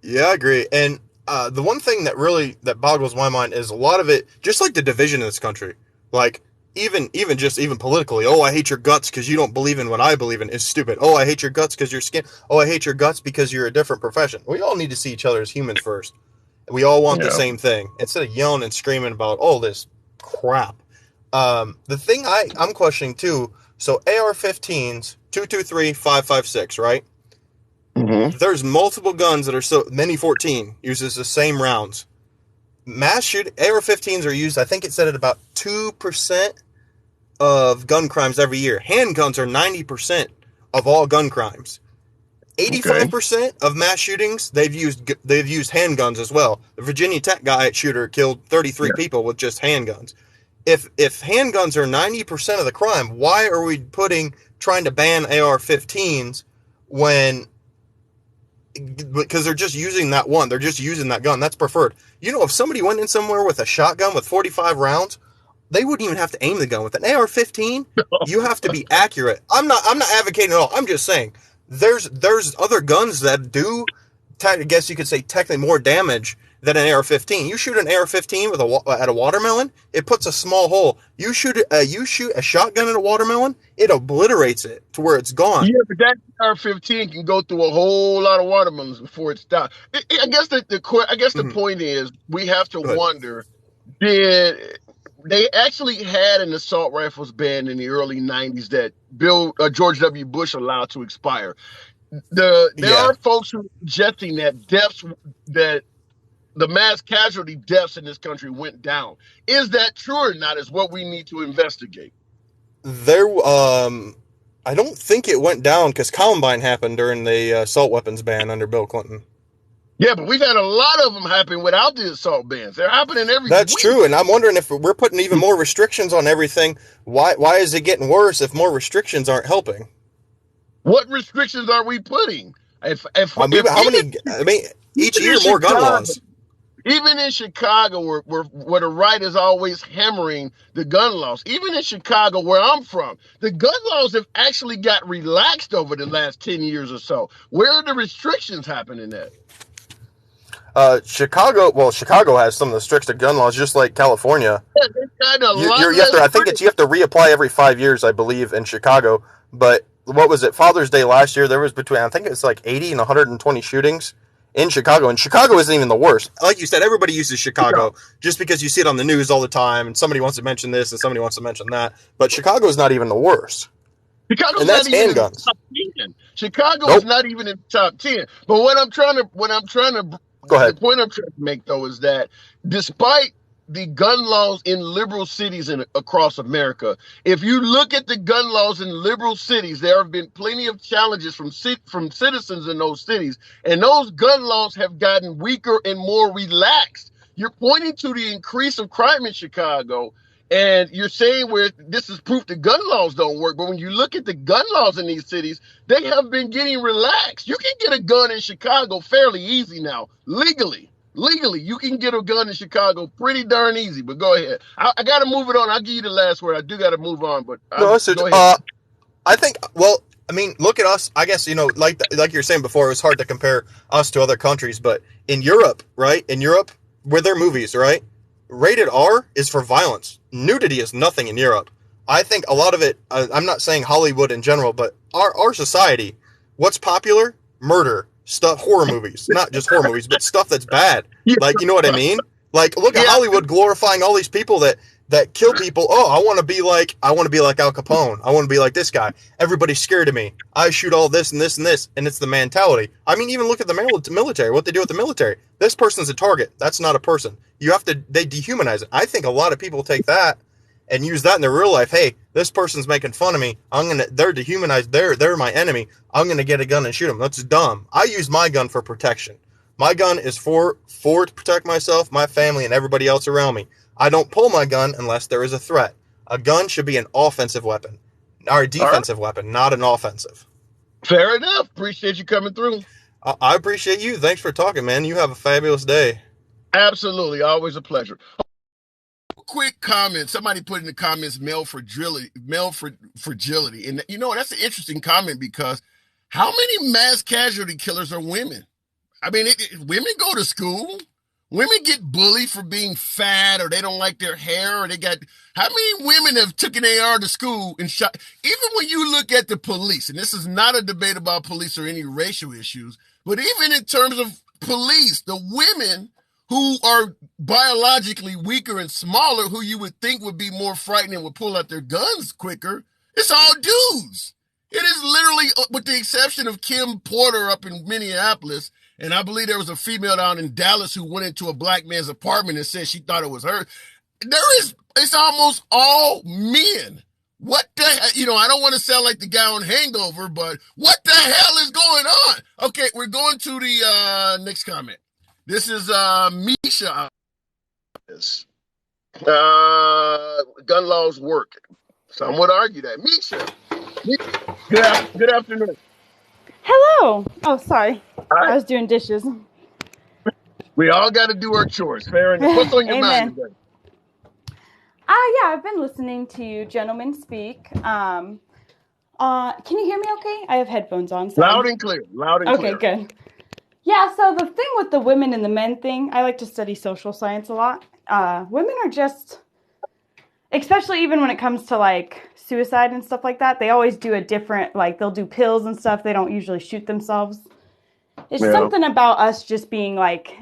Yeah, I agree. And the one thing that boggles my mind is a lot of it, just like the division in this country, like, even politically, oh, I hate your guts because you don't believe in what I believe in is stupid. Oh, I hate your guts because you're skin. Oh, I hate your guts because you're a different profession. We all need to see each other as humans first. We all want the same thing instead of yelling and screaming about all this crap. The thing I'm questioning too. So AR-15s, 223, 5.56, right? Mm-hmm. There's multiple guns that are Mini 14 uses the same rounds. Mass shooting AR-15s are used, I think it said at about 2% of gun crimes every year. Handguns are 90% of all gun crimes. 85% of mass shootings, they've used handguns as well. The Virginia Tech shooter killed 33 people with just handguns. If handguns are 90% of the crime, why are we trying to ban AR-15s when? Because they're just using that one. They're just using that gun. That's preferred. If somebody went in somewhere with a shotgun with 45 rounds, they wouldn't even have to aim the gun. With an AR-15, you have to be accurate. I'm not advocating at all. I'm just saying there's other guns that do, I guess you could say, technically more damage than an AR-15. You shoot an AR-15 at a watermelon, it puts a small hole. You shoot a shotgun at a watermelon, it obliterates it to where it's gone. Yeah, but that AR-15 can go through a whole lot of watermelons before it stops. I guess the point is we have to wonder, did they actually had an assault rifles ban in the early 90s that George W. Bush allowed to expire? There are folks who are suggesting that the mass casualty deaths in this country went down. Is that true or not is what we need to investigate. I don't think it went down because Columbine happened during the assault weapons ban under Bill Clinton. Yeah, but we've had a lot of them happen without the assault bans. They're happening every week. That's true, and I'm wondering if we're putting even more restrictions on everything. Why is it getting worse if more restrictions aren't helping? What restrictions are we putting? Each year more gun laws. Even in Chicago, where the right is always hammering the gun laws, even in Chicago, where I'm from, the gun laws have actually got relaxed over the last 10 years or so. Where are the restrictions happening at? Chicago has some of the strictest gun laws, just like California. Yeah, they've got a lot You have to, less I think you have to reapply every 5 years, I believe, in Chicago. But what was it? Father's Day last year, there was between, I think it's like 80 and 120 shootings in Chicago. And Chicago isn't even the worst. Like you said, everybody uses Chicago just because you see it on the news all the time, and somebody wants to mention this and somebody wants to mention that. But Chicago is not even the worst. Chicago's And that's not even handguns. in the top 10. Chicago is not even in the top 10. But the point I'm trying to make, though, is that despite the gun laws in liberal cities across America, if you look at the gun laws in liberal cities, there have been plenty of challenges from citizens in those cities, and those gun laws have gotten weaker and more relaxed. You're pointing to the increase of crime in Chicago, and you're saying where this is proof the gun laws don't work. But when you look at the gun laws in these cities, they have been getting relaxed. You can get a gun in Chicago fairly easy now, legally. Legally, you can get a gun in Chicago pretty darn easy. But go ahead. I got to move it on. I'll give you the last word. I do got to move on. But go ahead. I think, look at us. I guess, like you're saying before, it was hard to compare us to other countries. But in Europe, right? In Europe, where their movies, right? Rated R is for violence. Nudity is nothing in Europe. I think a lot of it, I'm not saying Hollywood in general, but our society, what's popular? Murder, stuff, horror movies. Not just horror movies, but stuff that's bad. Like, you know what I mean? Like, look at Hollywood glorifying all these people that kill people. Oh, I want to be like Al Capone. I want to be like this guy. Everybody's scared of me. I shoot all this and this and this, and it's the mentality. I mean, even look at the military. What they do with the military. This person's a target. That's not a person. They dehumanize it. I think a lot of people take that and use that in their real life. Hey, this person's making fun of me. They're dehumanized. They're my enemy. I'm gonna get a gun and shoot them. That's dumb. I use my gun for protection. My gun is for to protect myself, my family, and everybody else around me. I don't pull my gun unless there is a threat. A gun should be an offensive weapon, or a defensive weapon, not an offensive. Fair enough. Appreciate you coming through. I appreciate you. Thanks for talking, man. You have a fabulous day. Absolutely. Always a pleasure. Quick comment. Somebody put in the comments, male fragility. And that's an interesting comment, because how many mass casualty killers are women? I mean, women go to school. Women get bullied for being fat, or they don't like their hair, or how many women have taken AR to school and shot? Even when you look at the police, and this is not a debate about police or any racial issues, but even in terms of police, the women who are biologically weaker and smaller, who you would think would be more frightened and would pull out their guns quicker, it's all dudes. It is literally, with the exception of Kim Porter up in Minneapolis, and I believe there was a female down in Dallas who went into a black man's apartment and said she thought it was her. It's almost all men. What the hell? I don't want to sound like the guy on Hangover, but what the hell is going on? Okay, we're going to the next comment. This is Misha. Gun laws work. Some would argue that. Misha. Good afternoon. Hello. Oh, sorry. Hi. I was doing dishes. We all got to do our chores. Fair enough. What's on your mind today? Yeah, I've been listening to you gentlemen speak. Can you hear me okay? I have headphones on. So Loud and clear. Okay, good. Yeah, so the thing with the women and the men thing, I like to study social science a lot. Women are just, especially even when it comes to like suicide and stuff like that, they always do a different, like they'll do pills and stuff. They don't usually shoot themselves. It's something about us just being like,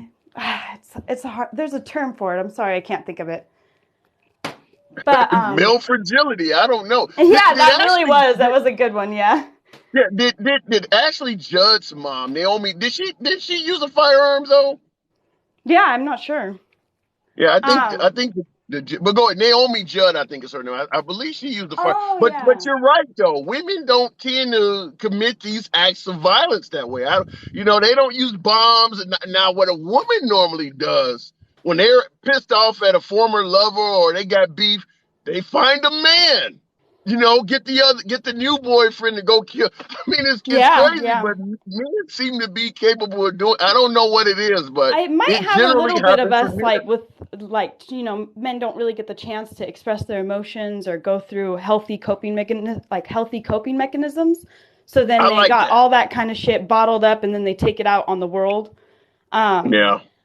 it's a hard, there's a term for it. I'm sorry, I can't think of it. But male fragility, I don't know. Yeah, that was a good one, yeah. Yeah, did Ashley Judd's mom, Naomi, did she use a firearm though? Yeah, I'm not sure. Yeah, I think but go ahead. Naomi Judd, I think is her name. I believe she used the fire. But you're right though. Women don't tend to commit these acts of violence that way. They don't use bombs. Now, what a woman normally does when they're pissed off at a former lover or they got beef, they find a man. get the new boyfriend to go kill. I mean, it's crazy, but men seem to be capable of doing. I don't know what it is, but it might have a generally little bit of happens us, men don't really get the chance to express their emotions or go through healthy coping mechanisms. So then they got all that kind of shit bottled up, and then they take it out on the world.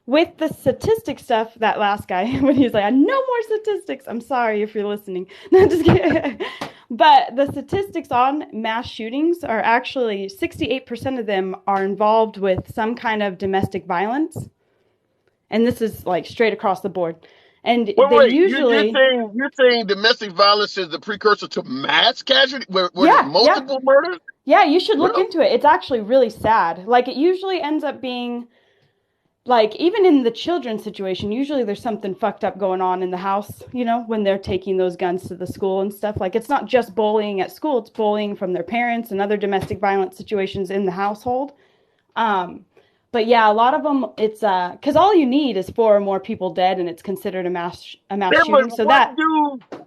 With the statistic stuff, that last guy, when he was like, no more statistics. I'm sorry if you're listening. No, just kidding. But the statistics on mass shootings are actually 68% of them are involved with some kind of domestic violence. And this is like straight across the board. And usually... You're saying domestic violence is the precursor to mass casualty? Where there's multiple murders? Yeah, you should look into it. It's actually really sad. Like, it usually ends up being... Like, even in the children's situation, usually there's something fucked up going on in the house, when they're taking those guns to the school and stuff. Like, it's not just bullying at school, it's bullying from their parents and other domestic violence situations in the household. But yeah, a lot of them, it's, because all you need is 4 or more people dead, and it's considered a mass shooting. So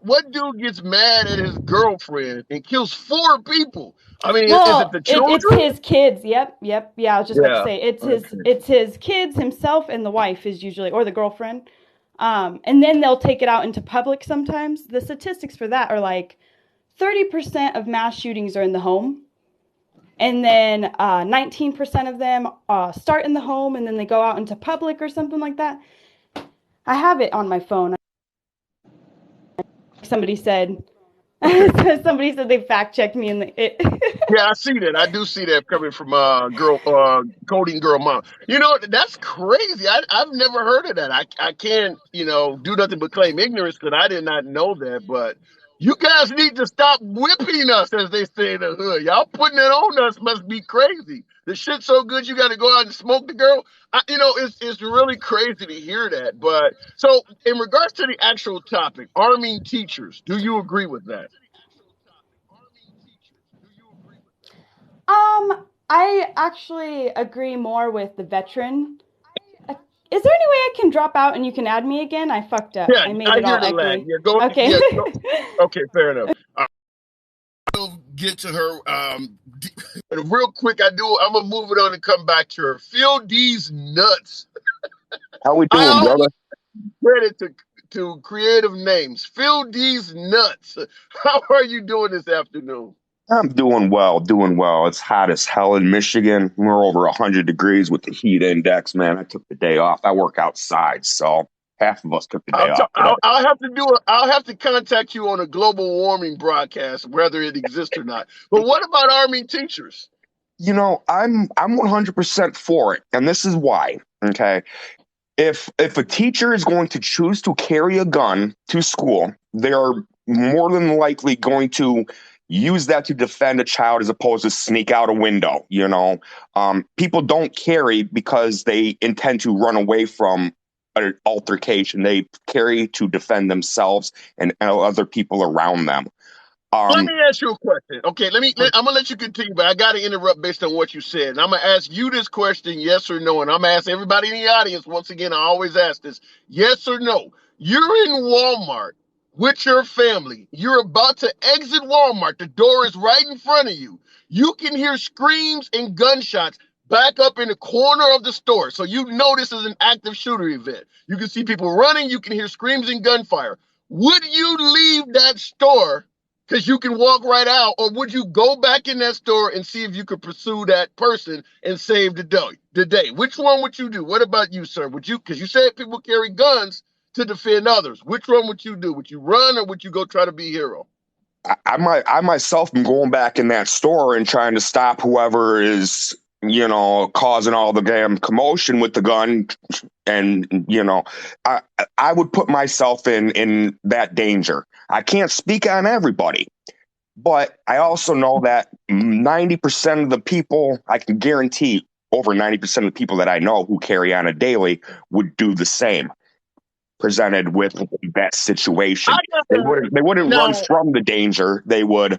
what dude gets mad at his girlfriend and kills 4 people? I mean, is it the children? It's his kids. Yep. Yeah, I was just about to say it's his kids, himself, and the wife is usually, or the girlfriend. And then they'll take it out into public sometimes. The statistics for that are like 30% of mass shootings are in the home. And then 19% of them start in the home, and then they go out into public or something like that. I have it on my phone. Somebody said they fact-checked me in Yeah, I see that. I do see that coming from coding girl mom. That's crazy. I've never heard of that. I can't, do nothing but claim ignorance because I did not know that. But you guys need to stop whipping us, as they say in the hood. Y'all putting it on us must be crazy. The shit's so good you got to go out and smoke the girl. It's really crazy to hear that. But so in regards to the actual topic, arming teachers, do you agree with that? I actually agree more with the veteran. Is there any way I can drop out and you can add me again? I fucked up. Yeah, I made it all ugly. Yeah, go. Okay. Yeah, go. Okay, fair enough. We'll get to her. Real quick, I'm gonna move it on and come back to her. Phil D's nuts. How we doing, brother? Credit to creative names. Phil D's nuts. How are you doing this afternoon? I'm doing well. It's hot as hell in Michigan. We're over 100 degrees with the heat index, man. I took the day off. I work outside, so half of us took the day off. I'll have to contact you on a global warming broadcast, whether it exists or not. But what about arming teachers? I'm 100% for it, and this is why. Okay, if a teacher is going to choose to carry a gun to school, they are more than likely going to use that to defend a child as opposed to sneak out a window. People don't carry because they intend to run away from an altercation. They carry to defend themselves and other people around them. Let me ask you a question. Okay, I'm gonna let you continue, but I got to interrupt based on what you said. And I'm gonna ask you this question, yes or no. And I'm gonna ask everybody in the audience. Once again, I always ask this: yes or no. You're in Walmart with your family. You're about to exit Walmart. The door is right in front of you. You can hear screams and gunshots back up in the corner of the store. So you know this is an active shooter event. You can see people running. You can hear screams and gunfire. Would you leave that store because you can walk right out, or would you go back in that store and see if you could pursue that person and save the day? Which one would you do? What about you, sir? Would you, because you said people carry guns to defend others. Which one would you do? Would you run, or would you go try to be a hero? I myself am going back in that store and trying to stop whoever is, causing all the damn commotion with the gun. And, I would put myself in that danger. I can't speak on everybody, but I also know that 90% of the people, I can guarantee over 90% of the people that I know who carry on a daily would do the same. Presented with that situation, they wouldn't run from the danger. They would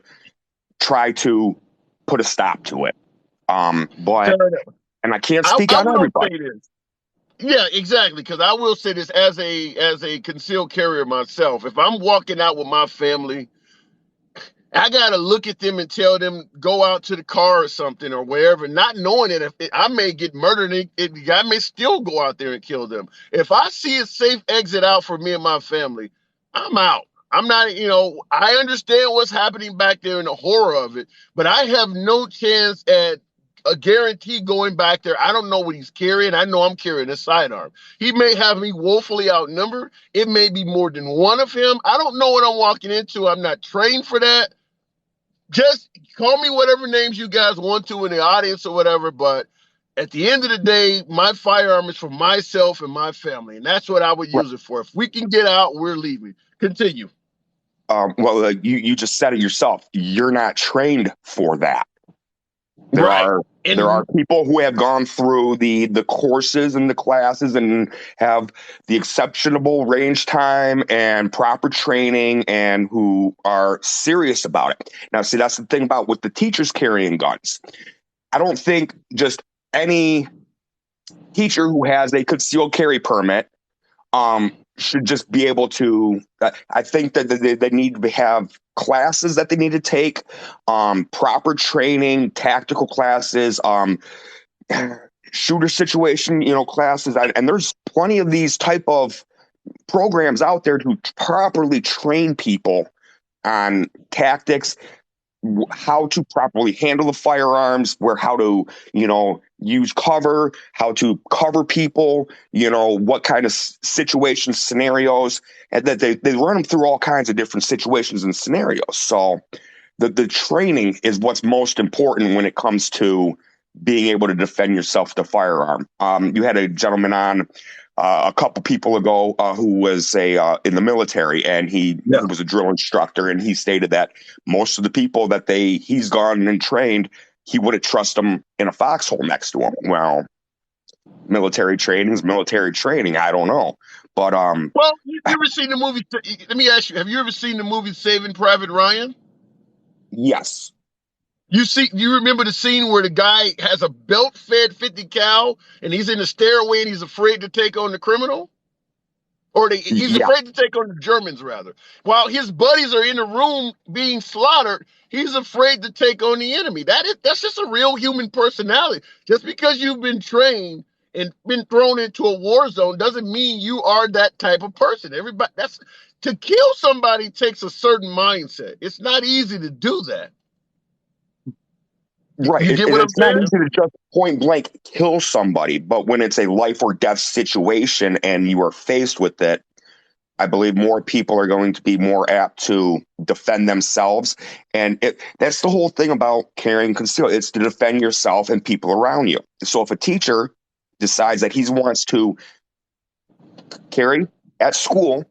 try to put a stop to it. But and I can't speak on everybody. Yeah, exactly. Because I will say this as a concealed carrier myself. If I'm walking out with my family, I got to look at them and tell them, go out to the car or something or wherever, not knowing that I may get murdered. I may still go out there and kill them. If I see a safe exit out for me and my family, I'm out. I'm not, I understand what's happening back there and the horror of it, but I have no chance at a guarantee going back there. I don't know what he's carrying. I know I'm carrying a sidearm. He may have me woefully outnumbered. It may be more than one of him. I don't know what I'm walking into. I'm not trained for that. Just call me whatever names you guys want to in the audience or whatever, but at the end of the day, my firearm is for myself and my family, and that's what I would use it for. If we can get out, we're leaving. Continue. Well, you just said it yourself. You're not trained for that. There are people who have gone through the courses and the classes and have the exceptional range time and proper training and who are serious about it. Now, see, that's the thing about with the teachers carrying guns. I don't think just any teacher who has a concealed carry permit should just be able to. I think that they need to have classes that they need to take, proper training, tactical classes, shooter situation, classes. And there's plenty of these type of programs out there to properly train people on tactics, how to properly handle the firearms, how to, use cover, how to cover people, what kind of situations, scenarios, and that they run them through all kinds of different situations and scenarios. So the training is what's most important when it comes to being able to defend yourself with a firearm. You had a gentleman on a couple people ago who was in the military, and he was a drill instructor, and he stated that most of the people that he's gone and trained, he wouldn't trust them in a foxhole next to him. Well, military training is military training. I don't know, but well, you ever seen the movie? Let me ask you: have you ever seen the movie Saving Private Ryan? Yes. You remember the scene where the guy has a belt-fed 50 cal and he's in the stairway and he's afraid to take on the criminal? Or he's afraid to take on the Germans, rather. While his buddies are in the room being slaughtered, he's afraid to take on the enemy. That's just a real human personality. Just because you've been trained and been thrown into a war zone doesn't mean you are that type of person. To kill somebody takes a certain mindset. It's not easy to do that. Right. It's not easy to just point blank kill somebody, but when it's a life or death situation and you are faced with it, I believe more people are going to be more apt to defend themselves. And that's the whole thing about carrying concealed. It's to defend yourself and people around you. So if a teacher decides that he wants to carry at school,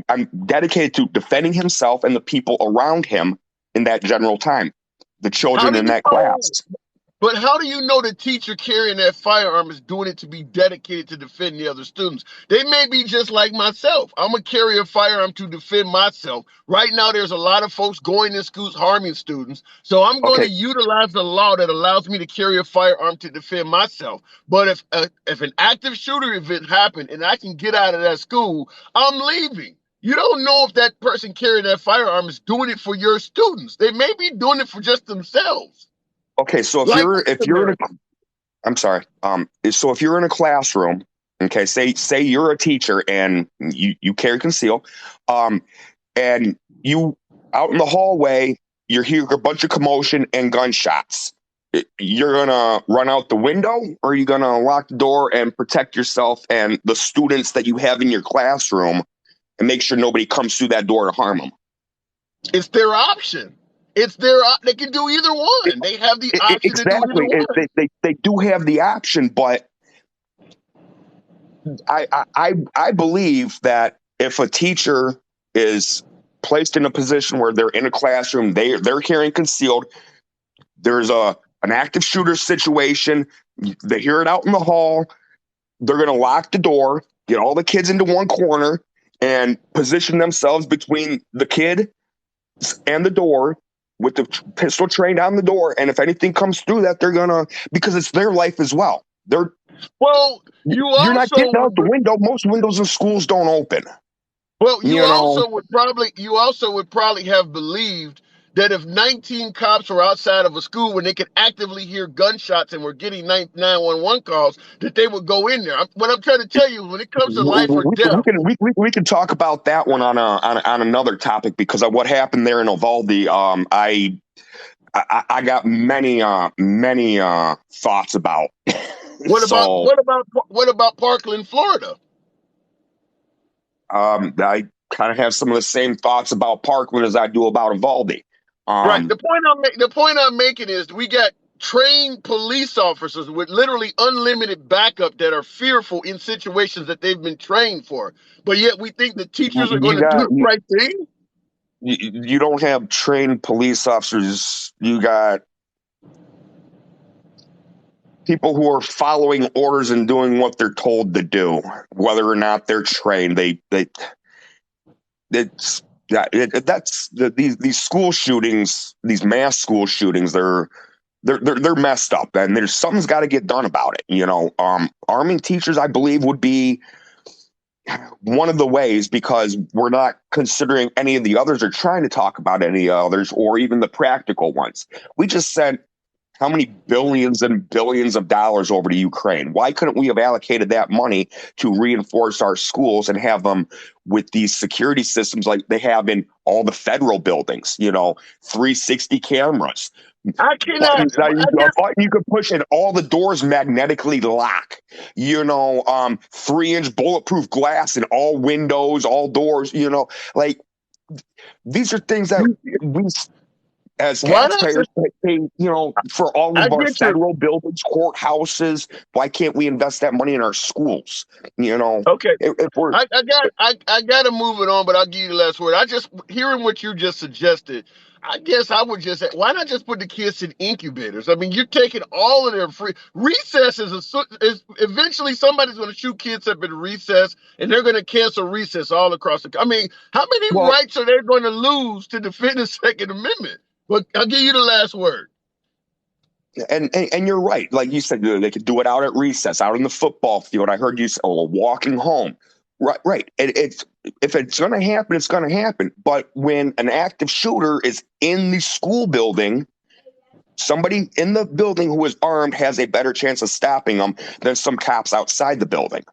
I'm dedicated to defending himself and the people around him in that general time. The children in that class. But how do you know the teacher carrying that firearm is doing it to be dedicated to defend the other students? They may be just like myself. I'm going to carry a firearm to defend myself. Right now, there's a lot of folks going in schools harming students. So I'm going to utilize the law that allows me to carry a firearm to defend myself. But if an active shooter event happened and I can get out of that school, I'm leaving. You don't know if that person carrying that firearm is doing it for your students. They may be doing it for just themselves. Okay, so if you're in a classroom, okay, say you're a teacher and you carry conceal, and you out in the hallway, you hear a bunch of commotion and gunshots. You're gonna run out the window, or are you gonna lock the door and protect yourself and the students that you have in your classroom and make sure nobody comes through that door to harm them? It's their option. They can do either one. They have the option to do either one. They do have the option, but I believe that if a teacher is placed in a position where they're in a classroom, they're carrying concealed, there's an active shooter situation, they hear it out in the hall, they're going to lock the door, get all the kids into one corner, and position themselves between the kid and the door with the pistol trained on the door. And if anything comes through that, they're gonna, because it's their life as well. You're not getting out the window. Most windows in schools don't open. Well, You know, you also would probably have believed that if 19 cops were outside of a school when they could actively hear gunshots and were getting 911 calls, that they would go in there. What I'm trying to tell you, when it comes to life or death, we can talk about that one on another topic because of what happened there in Uvalde. I got many thoughts about. So what about Parkland, Florida? I kind of have some of the same thoughts about Parkland as I do about Uvalde. Right. The point I'm making is we got trained police officers with literally unlimited backup that are fearful in situations that they've been trained for. But yet we think the teachers are going to do the right thing. You don't have trained police officers. You got people who are following orders and doing what they're told to do, whether or not they're trained. These school shootings, these mass school shootings, they're messed up, and there's something's got to get done about it. You know, arming teachers, I believe, would be one of the ways, because we're not considering any of the others or trying to talk about any others or even the practical ones. We just sent how many billions and billions of dollars over to Ukraine? Why couldn't we have allocated that money to reinforce our schools and have them with these security systems like they have in all the federal buildings? You know, 360 cameras. I cannot. A button you could push and all the doors magnetically lock. You know, 3-inch bulletproof glass in all windows, all doors. You know, like these are things that we, as taxpayers, pay, you know, for all of our federal buildings, courthouses. Why can't we invest that money in our schools? You know, okay. I got to move it on, but I'll give you the last word. Hearing what you just suggested, I guess I would just say, why not just put the kids in incubators? I mean, you're taking all of their free recesses. Is eventually somebody's going to shoot kids up at recess, and they're going to cancel recess all across the. I mean, how many rights are they going to lose to defend the Second Amendment? But I'll give you the last word. And you're right. Like you said, they could do it out at recess, out in the football field. I heard you say, walking home. Right. If it's going to happen, it's going to happen. But when an active shooter is in the school building, somebody in the building who is armed has a better chance of stopping them than some cops outside the building.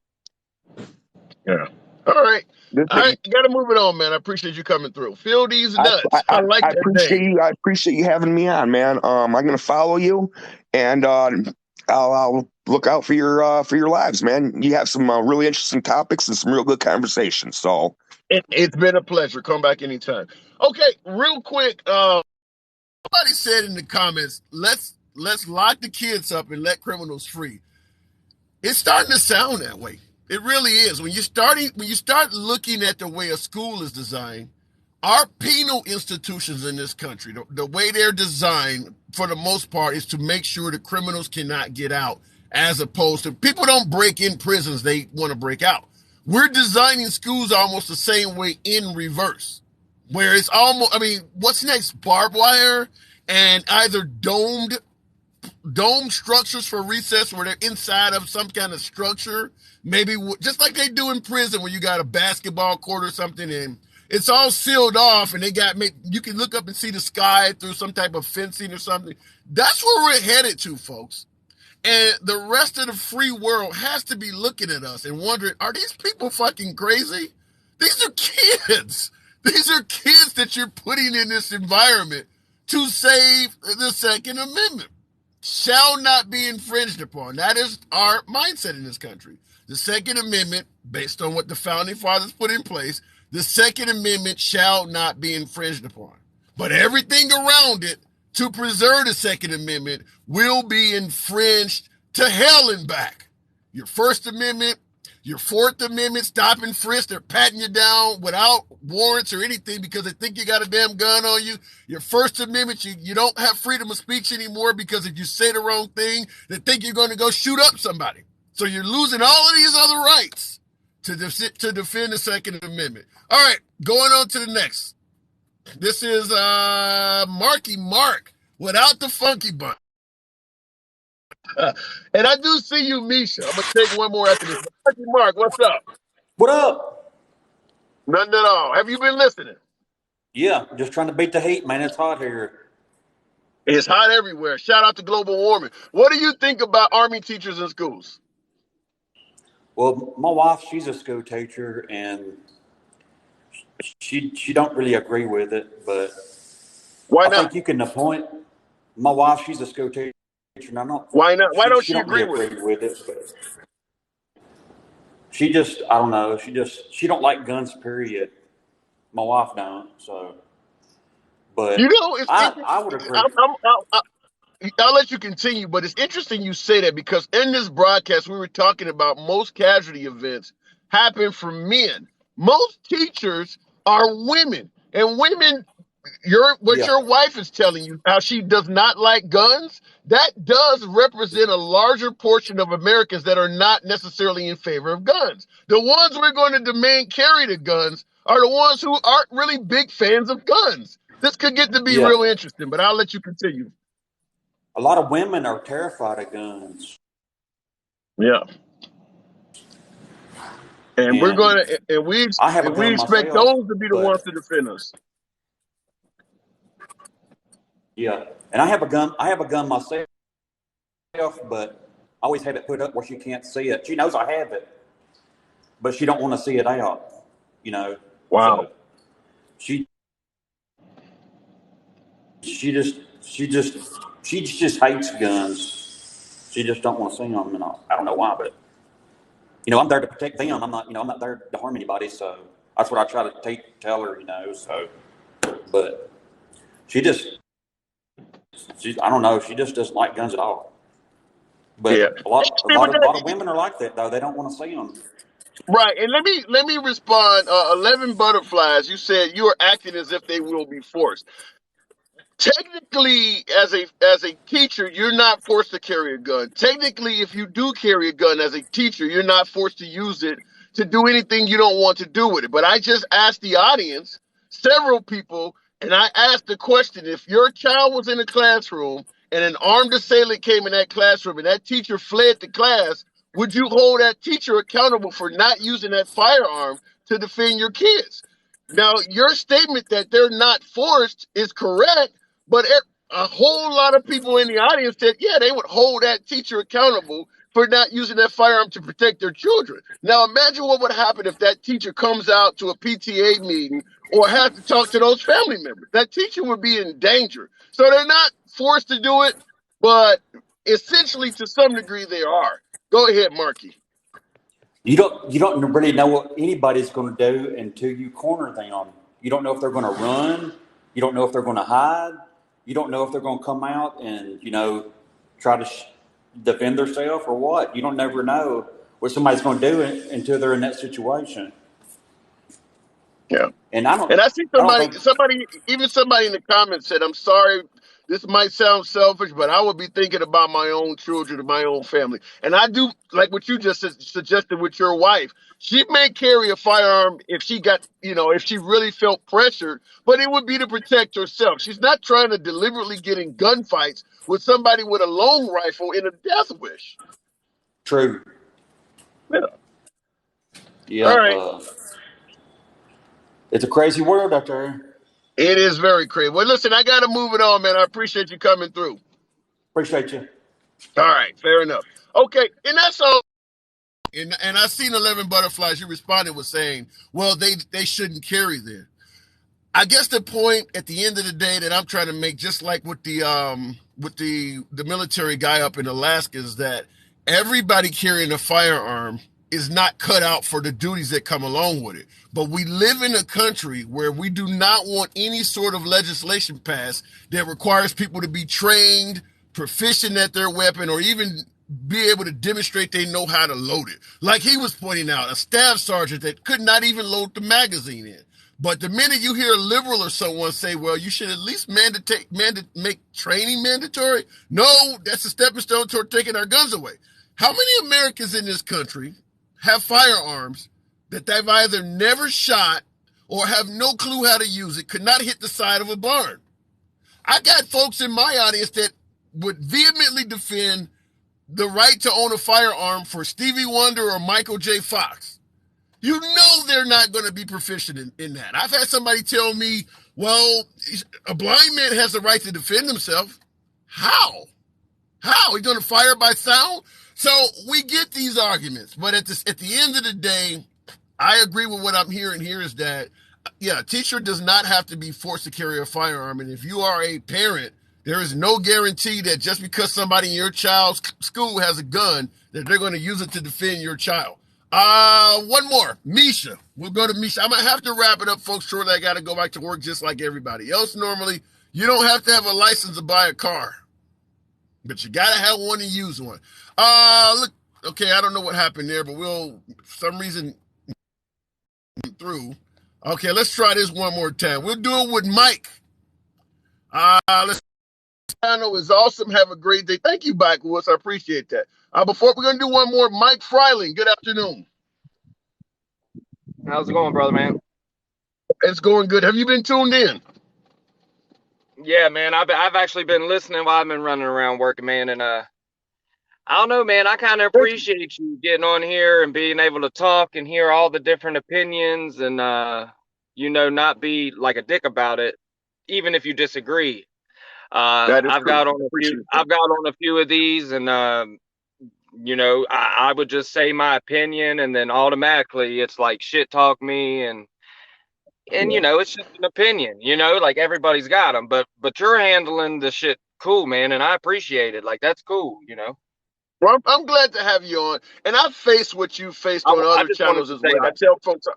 Yeah. All right. I got to move it on, man. I appreciate you coming through. Phil D's nuts. I like that appreciate you. I appreciate you having me on, man. I'm going to follow you, and I'll look out for your lives, man. You have some really interesting topics and some real good conversations. So it's been a pleasure. Come back anytime. Okay, real quick. Somebody said in the comments, let's lock the kids up and let criminals free. It's starting to sound that way. It really is. When you start looking at the way a school is designed, our penal institutions in this country, the way they're designed for the most part is to make sure the criminals cannot get out, as opposed to people don't break in prisons, they want to break out. We're designing schools almost the same way in reverse, where it's almost, I mean, what's next? Barbed wire and either dome structures for recess where they're inside of some kind of structure, maybe just like they do in prison where you got a basketball court or something and it's all sealed off and you can look up and see the sky through some type of fencing or something. That's where we're headed to, folks. And the rest of the free world has to be looking at us and wondering, are these people fucking crazy? These are kids. These are kids that you're putting in this environment to save the Second Amendment. Shall not be infringed upon. That is our mindset in this country. The Second Amendment, based on what the Founding Fathers put in place, the Second Amendment shall not be infringed upon. But everything around it to preserve the Second Amendment will be infringed to hell and back. Your First Amendment, your Fourth Amendment, stop and frisk, they're patting you down without warrants or anything because they think you got a damn gun on you. Your First Amendment, you don't have freedom of speech anymore because if you say the wrong thing, they think you're going to go shoot up somebody. So you're losing all of these other rights to defend the Second Amendment. All right, going on to the next. This is Marky Mark without the funky bun. And I do see you, Misha. I'm going to take one more after this. Marky Mark, what's up? What up? Nothing at all. Have you been listening? Yeah, just trying to beat the heat, man. It's hot here. It's hot everywhere. Shout out to global warming. What do you think about Army teachers in schools? Well, my wife, she's a school teacher, and she don't really agree with it, but Why I not? think you can appoint. My wife, she's a school teacher, and I'm not. Why not? Why don't She she don't agree really with it? agree with it, but she just, I don't know. She don't like guns. Period. My wife don't. So, but You know, it's I would agree. I'll let you continue, but it's interesting you say that because in this broadcast, we were talking about most casualty events happen for men. Most teachers are women, and women, what Yeah, your wife is telling you, how she does not like guns, that does represent a larger portion of Americans that are not necessarily in favor of guns. The ones we're going to demand carry the guns are the ones who aren't really big fans of guns. This could get to be yeah. real interesting, but I'll let you continue. A lot of women are terrified of guns, Yeah. And we're and going to, I have a and we gun expect myself, those to be the ones but to defend us. yeah, and I have a gun. I have a gun myself, but I always have it put up where she can't see it. She knows I have it, but she don't want to see it out. You know, Wow. so she she just she just she just hates guns. She just don't want to see them, and I don't know why, but I'm there to protect them. I'm not there to harm anybody. So that's what I try to tell her. So but she just I don't know. She just doesn't like guns at all. Yeah. But a lot of women are like that though. They don't want to see them. Right. And let me respond. 11 butterflies. You said you are acting as if they will be forced. Technically, as a teacher, you're not forced to carry a gun. Technically, if you do carry a gun as a teacher, you're not forced to use it to do anything you don't want to do with it. But I just asked the audience, several people, and I asked the question: if your child was in a classroom and an armed assailant came in that classroom and that teacher fled the class, would you hold that teacher accountable for not using that firearm to defend your kids? Now, your statement that they're not forced is correct, but a whole lot of people in the audience said, yeah, they would hold that teacher accountable for not using that firearm to protect their children. Now, imagine what would happen if that teacher comes out to a PTA meeting or has to talk to those family members. That teacher would be in danger. So they're not forced to do it, but essentially, to some degree, they are. Go ahead, Marky. You don't really know what anybody's going to do until you corner them. You don't know if they're going to run. You don't know if they're going to hide. You don't know if they're going to come out and try to defend themselves or what. You don't never know what somebody's going to do until they're in that situation. Yeah. And I don't And I see I don't think somebody in the comments said, I'm sorry, this might sound selfish, but I would be thinking about my own children and my own family. And I do like what you just suggested with your wife. She may carry a firearm if she if she really felt pressured, but it would be to protect herself. She's not trying to deliberately get in gunfights with somebody with a long rifle in a death wish. true. Yeah. Yeah. All right. It's a crazy world out there. It is very crazy. Well, listen, I got to move it on, man. I appreciate you coming through. Appreciate you. All right, fair enough. Okay, and that's all. And I seen 11 butterflies. You responded with saying, "Well, they shouldn't carry there." I guess the point at the end of the day that I'm trying to make, just like with the military guy up in Alaska, is that everybody carrying a firearm is not cut out for the duties that come along with it. But we live in a country where we do not want any sort of legislation passed that requires people to be trained, proficient at their weapon, or even be able to demonstrate they know how to load it. Like he was pointing out, a staff sergeant that could not even load the magazine in. But the minute you hear a liberal or someone say, well, you should at least make training mandatory, no, that's a stepping stone toward taking our guns away. How many Americans in this country have firearms that they've either never shot or have no clue how to use it, could not hit the side of a barn? I got folks in my audience that would vehemently defend the right to own a firearm for Stevie Wonder or Michael J. Fox. You know they're not going to be proficient in that. I've had somebody tell me, well, a blind man has the right to defend himself. How? How? He's going to fire by sound? So we get these arguments, but at the end of the day, I agree with what I'm hearing here is that, yeah, a teacher does not have to be forced to carry a firearm. And if you are a parent, there is no guarantee that just because somebody in your child's school has a gun, that they're going to use it to defend your child. One more. Misha. We'll go to Misha. I'm going to have to wrap it up, folks. Shortly, I got to go back to work just like everybody else normally. You don't have to have a license to buy a car, but you got to have one and use one. Look, okay, I don't know what happened there, but we'll, for some reason, through. Okay, let's try this one more time. We'll do it with Mike. Let's channel is awesome. Have a great day. Thank you, Backwoods. I appreciate that. Before we're gonna do one more, Mike Freiling. Good afternoon. How's it going, brother, man? It's going good. Have you been tuned in? Yeah, man. I've actually been listening while I've been running around working, man. And I don't know, man. I kind of appreciate you getting on here and being able to talk and hear all the different opinions and not be like a dick about it, even if you disagree. I've got on a few of these, and I would just say my opinion, and then automatically it's like shit talk me and it's just an opinion, like everybody's got them, but you're handling the shit cool, man, and I appreciate it. Like, that's cool. Well, I'm glad to have you on, and I've faced what you faced on other channels as well. I tell folks,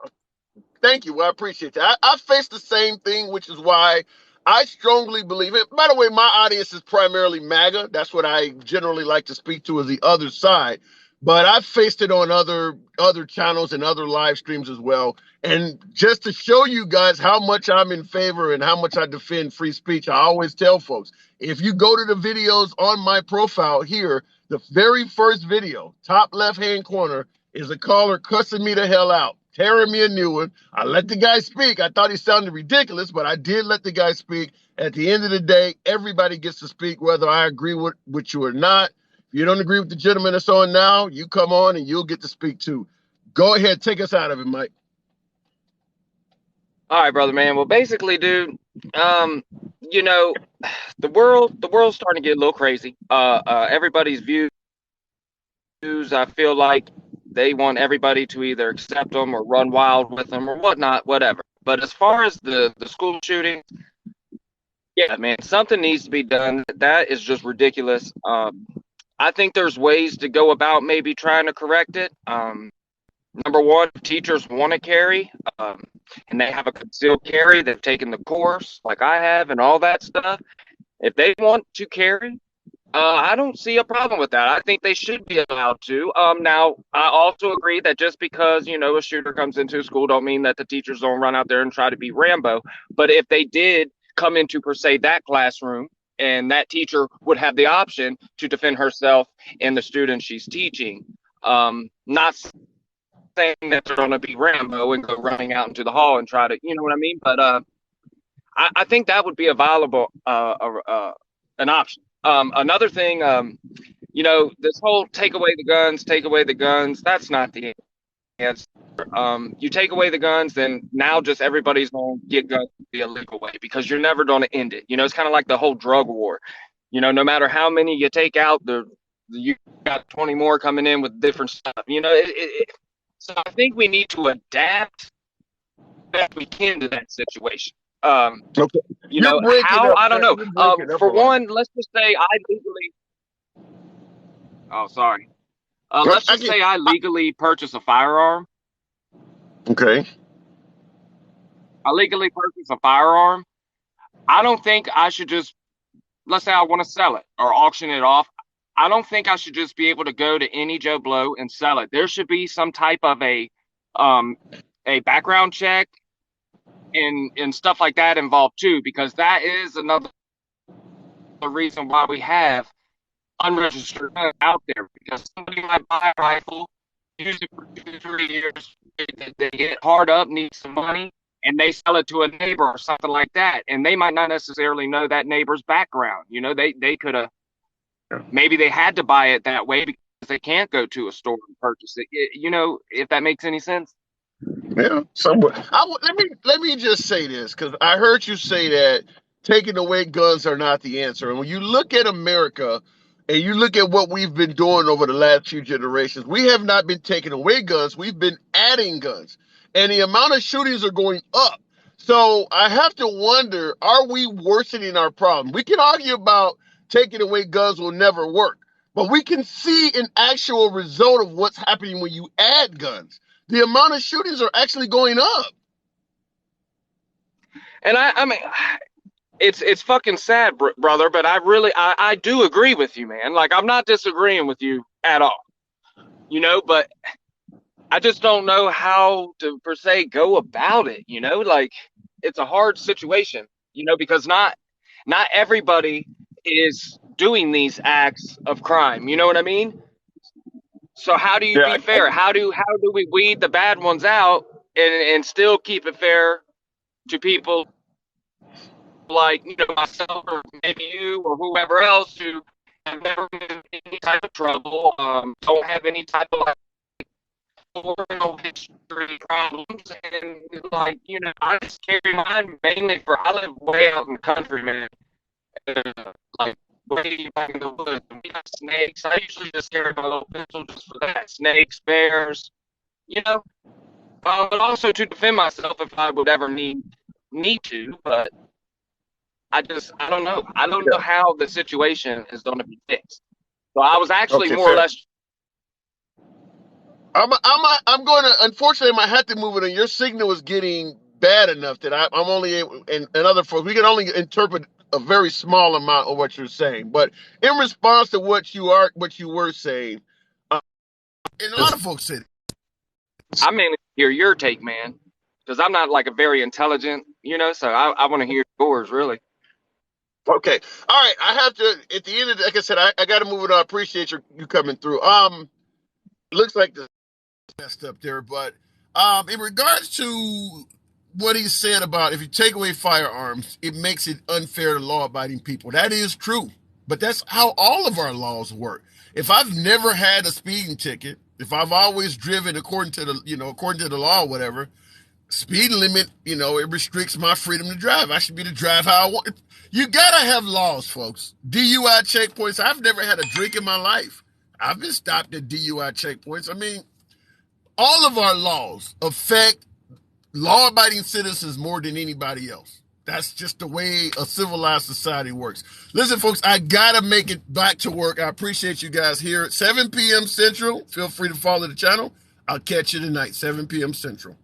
thank you. Well, I appreciate that. I faced the same thing, which is why I strongly believe it. By the way, my audience is primarily MAGA. That's what I generally like to speak to, is the other side. But I've faced it on other channels and other live streams as well. And just to show you guys how much I'm in favor and how much I defend free speech, I always tell folks, if you go to the videos on my profile here, the very first video, top left-hand corner, is a caller cussing me the hell out, tearing me a new one. I let the guy speak. I thought he sounded ridiculous, but I did let the guy speak. At the end of the day, everybody gets to speak, whether I agree with you or not. If you don't agree with the gentleman that's on now, you come on and you'll get to speak too. Go ahead, take us out of it, Mike. All right, brother, man. Well, basically, dude, the world's starting to get a little crazy. Everybody's views, I feel like they want everybody to either accept them or run wild with them or whatnot, whatever. But as far as the school shooting, yeah, man, something needs to be done. That is just ridiculous. I think there's ways to go about maybe trying to correct it. Number one, teachers want to carry, and they have a concealed carry. They've taken the course like I have and all that stuff. If they want to carry, I don't see a problem with that. I think they should be allowed to. Now, I also agree that just because, a shooter comes into a school don't mean that the teachers don't run out there and try to be Rambo. But if they did come into, per se, that classroom, and that teacher would have the option to defend herself and the student she's teaching, not saying that they're going to be Rambo and go running out into the hall and try to, you know what I mean? But I think that would be a viable an option. Another thing, this whole take away the guns, that's not the answer. You take away the guns, then now just everybody's going to get guns the illegal way, because you're never going to end it. It's kind of like the whole drug war. No matter how many you take out, you got 20 more coming in with different stuff. So I think we need to adapt best we can to that situation. Okay. How? I don't know. For one, let's just say I legally. Oh, sorry. Let's just say I legally purchase a firearm. Okay. I legally purchase a firearm. I don't think I should just, let's say I want to sell it or auction it off. I don't think I should just be able to go to any Joe Blow and sell it. There should be some type of a background check and stuff like that involved too, because that is another reason why we have unregistered guns out there, because somebody might buy a rifle, use it for 2-3 years, they get hard up, need some money, and they sell it to a neighbor or something like that, and they might not necessarily know that neighbor's background. They could have, maybe they had to buy it that way because they can't go to a store and purchase it. If that makes any sense. Yeah, somewhat. Let me just say this, because I heard you say that taking away guns are not the answer. And when you look at America and you look at what we've been doing over the last few generations, we have not been taking away guns, we've been adding guns. And the amount of shootings are going up. So I have to wonder, are we worsening our problem? We can argue about taking away guns will never work, but we can see an actual result of what's happening when you add guns. The amount of shootings are actually going up. And I mean, it's fucking sad, brother, but I do agree with you, man. Like, I'm not disagreeing with you at all, you know, but I just don't know how to, per se, go about it, you know? Like, it's a hard situation, you know, because not everybody is doing these acts of crime, you know what I mean? So how do you be fair? How do we weed the bad ones out and still keep it fair to people like, you know, myself or maybe you or whoever else who have never been in any type of trouble, don't have any type of history problems, and like, you know, I just carry mine mainly for, I live way out in the country, man, like way back in the woods. We got snakes. I usually just carry my little pistol just for that. Snakes, bears, you know, but also to defend myself if I would ever need to, but I don't know. I don't know how the situation is going to be fixed. So I was actually more or less. I'm going to, unfortunately, I might have to move it on. Your signal is getting bad enough that I'm only able, and other folks, we can only interpret a very small amount of what you're saying. But in response to what you were saying, and a lot of folks said, I mainly hear your take, man, because I'm not like a very intelligent, you know, so I want to hear yours, really. Okay. All right. I have to, at the end of the, like I said, I got to move it on. I appreciate you coming through. Looks like the messed up there, but in regards to what he said about if you take away firearms, it makes it unfair to law-abiding people. That is true, but that's how all of our laws work. If I've never had a speeding ticket, if I've always driven according to the law or whatever, speed limit, it restricts my freedom to drive. I should be to drive how I want. You gotta have laws, folks. DUI checkpoints. I've never had a drink in my life. I've been stopped at DUI checkpoints. I mean, all of our laws affect law-abiding citizens more than anybody else. That's just the way a civilized society works. Listen, folks, I gotta make it back to work. I appreciate you guys here at 7 p.m. Central. Feel free to follow the channel. I'll catch you tonight, 7 p.m. Central.